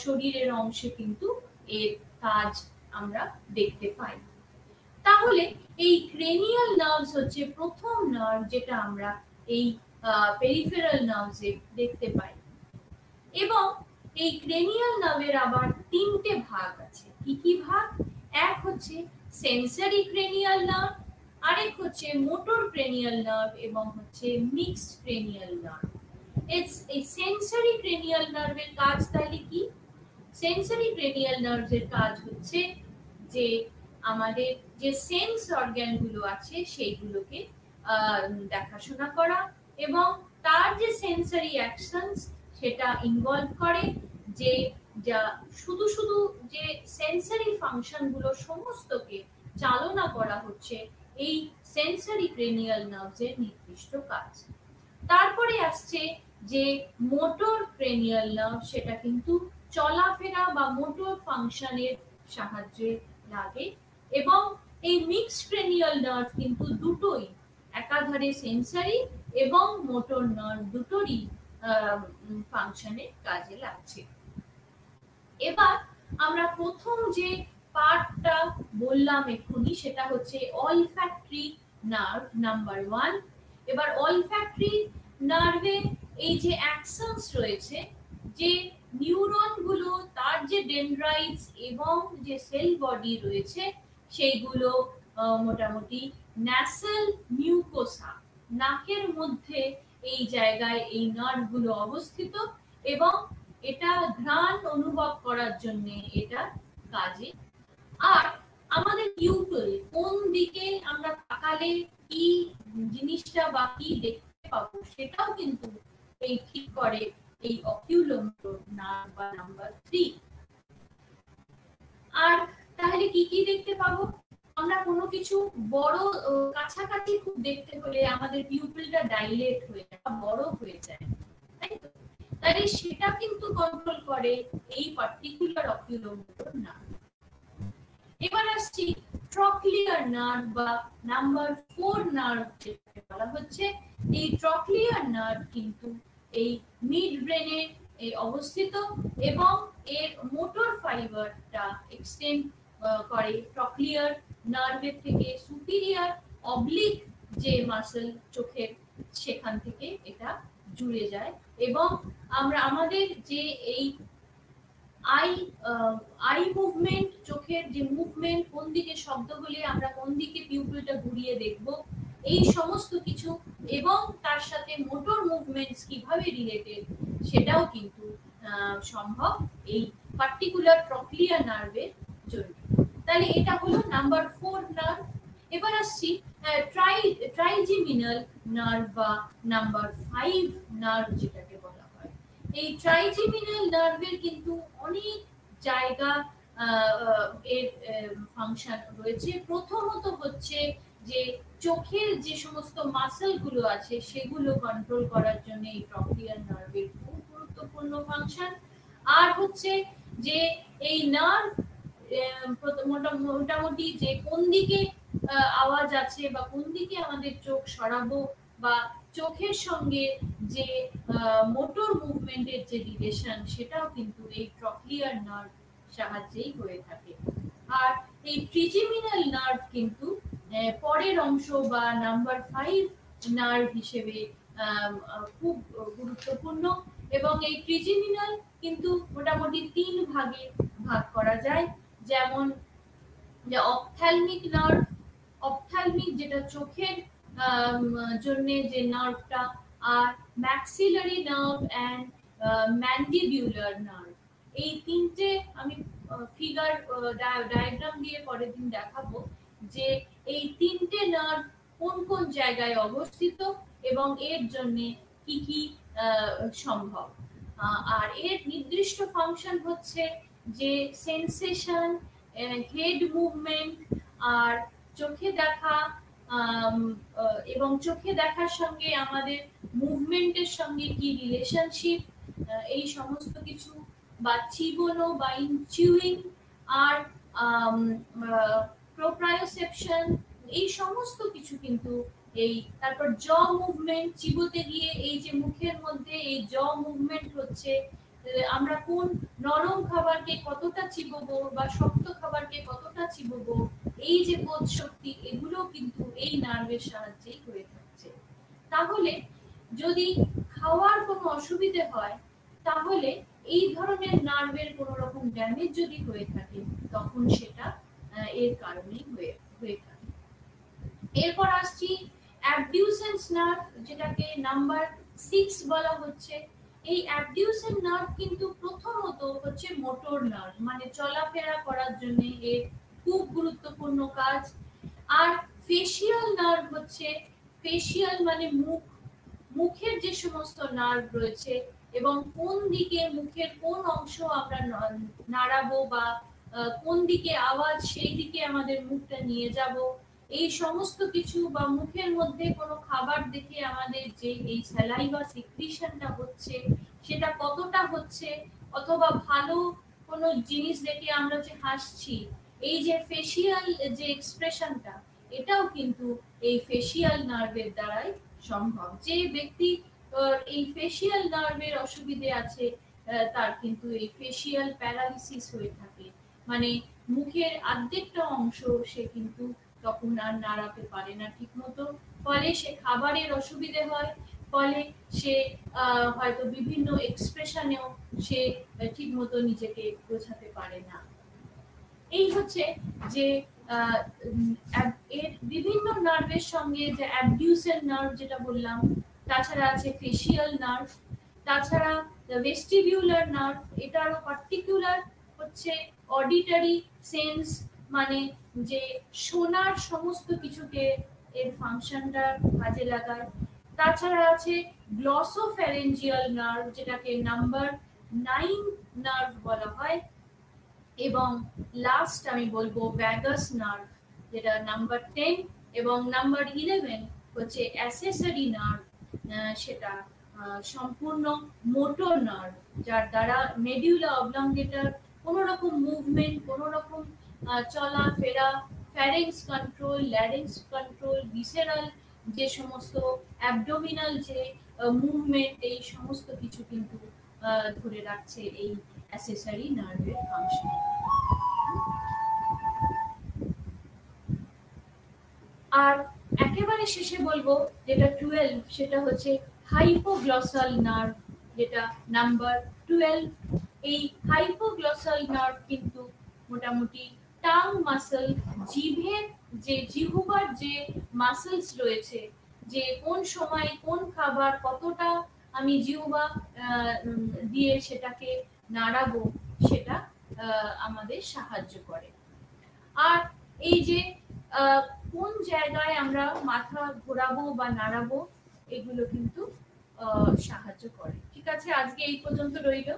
শরীরের অংশে কিন্তু এর কাজ আমরা দেখতে পাই। তাহলে এই ক্রেনিয়াল নার্ভস হচ্ছে প্রথম নার্ভ যেটা আমরা এই পেরিফেরাল নার্ভসে দেখতে পাই। এবং এই ক্রেনিয়াল নার্ভের আবার তিনটে ভাগ আছে। কি কি ভাগ? এক হচ্ছে সেন্সরি ক্রেনিয়াল নার্ভ, আরেক হচ্ছে মোটর ক্রেনিয়াল নার্ভ এবং হচ্ছে মিক্সড ক্রেনিয়াল নার্ভ। এই সেন্সরি ক্রেনিয়াল নার্ভের কাজ তাহলে কি? সেন্সরি ক্রেনিয়াল নার্ভের কাজ হচ্ছে যে আমাদের যে সেন্স অর্গান গুলো আছে সেইগুলোকে দেখাশোনা করা এবং তার যে সেন্সরি অ্যাকশনস সেটা ইনভলভ করে যে যা শুধু শুধু যে সেন্সরি ফাংশন গুলো সমস্তকে চালনা করা হচ্ছে এই সেন্সরি ক্রেনিয়াল নার্ভসের নির্দিষ্ট কাজ। তারপরে আসছে যে মোটর ক্রেনিয়াল নার্ভ, সেটা কিন্তু চলাফেরা বা মোটর ফাংশনের সাহায্যে লাগে। এবং এই মিক্সড ক্রেনিয়াল নার্ভ কিন্তু দুটোই একাধারে সেন্সরি এবং মোটর নার্ভ দুটোরই ফাংশনে কাজে লাগছে। এবার আমরা প্রথম যে পার্টটা বললাম এক্ষুনি সেটা হচ্ছে অলফ্যাক্টরি নার্ভ নাম্বার 1। এবার অলফ্যাক্টরি নার্ভে এই যে অ্যাকশনস রয়েছে, যে নিউরন গুলো তার যে ডেনড্রাইটস এবং যে সেল বডি রয়েছে সেইগুলো মোটামুটি ন্যাসাল মিউকোসা, নাকের মধ্যে এই জায়গায় এই নার্ভ গুলো অবস্থিত এবং এটা ঘ্রাণ অনুভব করার জন্য এটা কাজে। আর আমাদের পিউপল কোন দিকে আমরা তাকালে কি জিনিসটা বা কি দেখতে পাবো সেটাও কিন্তু এই ঠিক করে এই অকিউলোমোটর নার্ভ বা নাম্বার 3। আর তাহলে কি কি দেখতে পাবো? আমরা কোনো কিছু বড় কাছাকাছি খুব দেখতে হলে আমাদের পিউপলটা ডাইলেট হয়ে যায়, বড় হয়ে যায়, তাই তো? তাহলে সেটা কিন্তু কন্ট্রোল করে এই পার্টিকুলার অকিউলোমোটর নার্ভ। এবার আসছি ট্রক্লিয়ার নার্ভ বা নাম্বার 4 নার্ভ যেটাকে বলা হচ্ছে। এই ট্রক্লিয়ার নার্ভ কিন্তু এই মিড ব্রেনে অবস্থিত এবং এর মোটর ফাইবারটা এক্সটেন্ড করে ট্রক্লিয়ার নার্ভের থেকে সুপিরিয়র অবলিক যে মাসল চোখের সেখান থেকে এটা জুড়ে যায়। এবং আমরা আমাদের যে এই আই মুভমেন্ট, চোখের যে মুভমেন্ট, কোন দিকে শব্দ হলে আমরা কোন দিকে পিউপলটা ঘুরিয়ে দেখব, এই সমস্ত কিছু এবং তার সাথে মোটর মুভমেন্টস কিভাবে রিলেটেড সেটাও কিন্তু সম্ভব এই পার্টিকুলার ট্রক্লিয়ার নার্ভের জন্য। তাহলে এটা হলো নাম্বার 4 নার্ভ। এবার আসছি ট্রাইজেমিনাল নার্ভ বা নাম্বার 5 নার্ভ যেটাকে বলা হয়। এই ট্রাইজেমিনাল নার্ভের কিন্তু অনেক জায়গা এর ফাংশন রয়েছে। প্রথমত হচ্ছে যে চোখের যে সমস্ত মাসল গুলো আছে সেগুলো কন্ট্রোল করার জন্য এই ট্রক্লিয়ার নার্ভের খুব গুরুত্বপূর্ণ ফাংশন। আর হচ্ছে যে এই নার্ভ মোটামুটি যে কোন দিকে আওয়াজ আছে বা কোন দিকে আমাদের চোখ সরাবো বা চোখের সঙ্গে যে মোটর মুভমেন্টের যে রিলেশন সেটাও কিন্তু এই ট্রক্লিয়ার নার্ভ সাহায্যেই হয়ে থাকে। আর এই ট্রিজেমিনাল নার্ভ কিন্তু পরের অংশ বা নাম্বার 5 নার্ভ হিসেবে খুব গুরুত্বপূর্ণ। এবং এই ট্রিজেমিনাল কিন্তু মোটামুটি 3 ভাগে ভাগ করা যায়। যেমন যে অপথ্যালমিক নার্ভ, অপথ্যালমিক যেটা চোখের জন্য যে নার্ভটা, আর ম্যাক্সিলারি নার্ভ এন্ড ম্যান্ডিবিউলার নার্ভ। এই তিনটে আমি ফিগার ডায়াগ্রাম দিয়ে পরের দিন দেখাবো যে এই তিনটে নার্ভ কোন কোন জায়গায় অবস্থিত এবং এর জন্য কি কি সম্ভব। আর এর নির্দিষ্ট ফাংশন হচ্ছে যে সেন্সেশন, হেড মুভমেন্ট, আর চোখে দেখা এবং চোখে দেখার সঙ্গে আমাদের মুভমেন্টের সঙ্গে কি রিলেশনশিপ, এই সমস্ত কিছু, বা চিবোনো বা ইনচিউইং, আর প্রোপ্রায়োসেপশন, এই সমস্ত কিছু কিন্তু এই। তারপর জ মুভমেন্ট, চিবোতে গিয়ে এই যে মুখের মধ্যে এই জ মুভমেন্ট হচ্ছে, আমরা কোন নরম খাবারকে কতটা চিবোবো বা শক্ত খাবারকে কতটা চিবোবো, এই যে বোধ শক্তি, এগুলো কিন্তু এই নার্ভের সাহায্যেই হয়ে থাকছে। তাহলে যদি খাওয়ার কোনো অসুবিধে হয়, তাহলে এই ধরনের নার্ভের কোনো রকম ড্যামেজ যদি হয়ে থাকে, তখন সেটা এর কারণেই হয়ে থাকে। এরপর আসছি অ্যাবডিউসেন্স নার্ভ, যেটাকে নাম্বার 6 বলা হচ্ছে। এই অ্যাবডিউসেন্স নার্ভ কিন্তু প্রথমত হচ্ছে মোটর নার্ভ, মানে চলাফেরা করার জন্য এর খুব গুরুত্বপূর্ণ কাজ। আর ফেশিয়াল নার্ভ হচ্ছে, ফেশিয়াল মানে মুখের যে সমস্ত নার্ভ রয়েছে এবং কোন দিকে মুখের কোন অংশ আমরা নাড়াবো বা কোন দিকে আওয়াজ সেই দিকে আমাদের মুখটা নিয়ে যাব, এই সমস্ত কিছু, বা মুখের মধ্যে কোনো খাবার দেখে আমাদের যে এই স্যালাইভা সিক্রিশনটা হচ্ছে সেটা কতটা হচ্ছে, অথবা ভালো কোনো জিনিস দেখে আমরা যে হাসছি, এই যে ফেশিয়াল যে এক্সপ্রেশনটা, এটাও কিন্তু এই ফেশিয়াল নার্ভের দ্বারাই সম্ভব। যে ব্যক্তি এই ফেশিয়াল নার্ভের অসুবিধে আছে তার কিন্তু এই ফেশিয়াল প্যারালিসিস হয়ে থাকে, মানে মুখের অর্ধেকটা অংশ সে কিন্তু তখন আর নাড়াতে পারে না ঠিক মতো, ফলে সে খাবারের অসুবিধে হয়, ফলে সে হয়তো বিভিন্ন এক্সপ্রেশনেও সে ঠিক মতো নিজেকে বোঝাতে পারে না। এই হচ্ছে যে এর বিভিন্ন নার্ভের সঙ্গে যে অ্যাবডিউসেন নার্ভ যেটা বললাম, তাছাড়া আছে ফেশিয়াল নার্ভ, তাছাড়া ভেস্টিবিউলার নার্ভ, এটারও পার্টিকুলার হচ্ছে অডিটরি সেন্স, মানে যে শোনার সমস্ত কিছুকে এর ফাংশনটা কাজে লাগায়। তাছাড়া আছে গ্লসোফ্যারেঞ্জিয়াল নার্ভ, যেটাকে নাম্বার 9 নার্ভ বলা হয়। এবং লাস্ট আমি বলবো ভ্যাগাস নার্ভ, যেটা নাম্বার 10, এবং নাম্বার 11 হচ্ছে অ্যাসেসরি নার্ভ, সেটা সম্পূর্ণ মোটর নার্ভ, যার দ্বারা মেডুলা অবলঙ্গেটার কোনো রকম মুভমেন্ট, কোনো রকম চলাফেরা, ফ্যারিংস কন্ট্রোল, ল্যারিংস কন্ট্রোল, ভিসেরাল যে সমস্ত অ্যাবডোমিনাল যে মুভমেন্ট, এই সমস্ত কিছু কিন্তু ধরে রাখছে এই অ্যাসেসরি নার্ভের ফাংশন। আর একেবারে শেষে বলবো যেটা 12, সেটা হচ্ছে হাইপোগ্লসাল নার্ভ, যেটা নাম্বার 12। এই হাইপোগ্লসাল নার্ভ কিন্তু মোটামুটি টাং মাসল, জিভের যে জিহ্বার যে মাসলস রয়েছে, যে কোন সময় কোন খাবার কতটা আমি জিহ্বা দিয়ে সেটাকে নাড়াবো, সেটা আমাদের সাহায্য করে। আর এই যে কোন জায়গায় আমরা মাথা ঘোরাবো বা নাড়াবো, এগুলো কিন্তু সাহায্য করে। ঠিক আছে, আজকে এই পর্যন্ত রইল।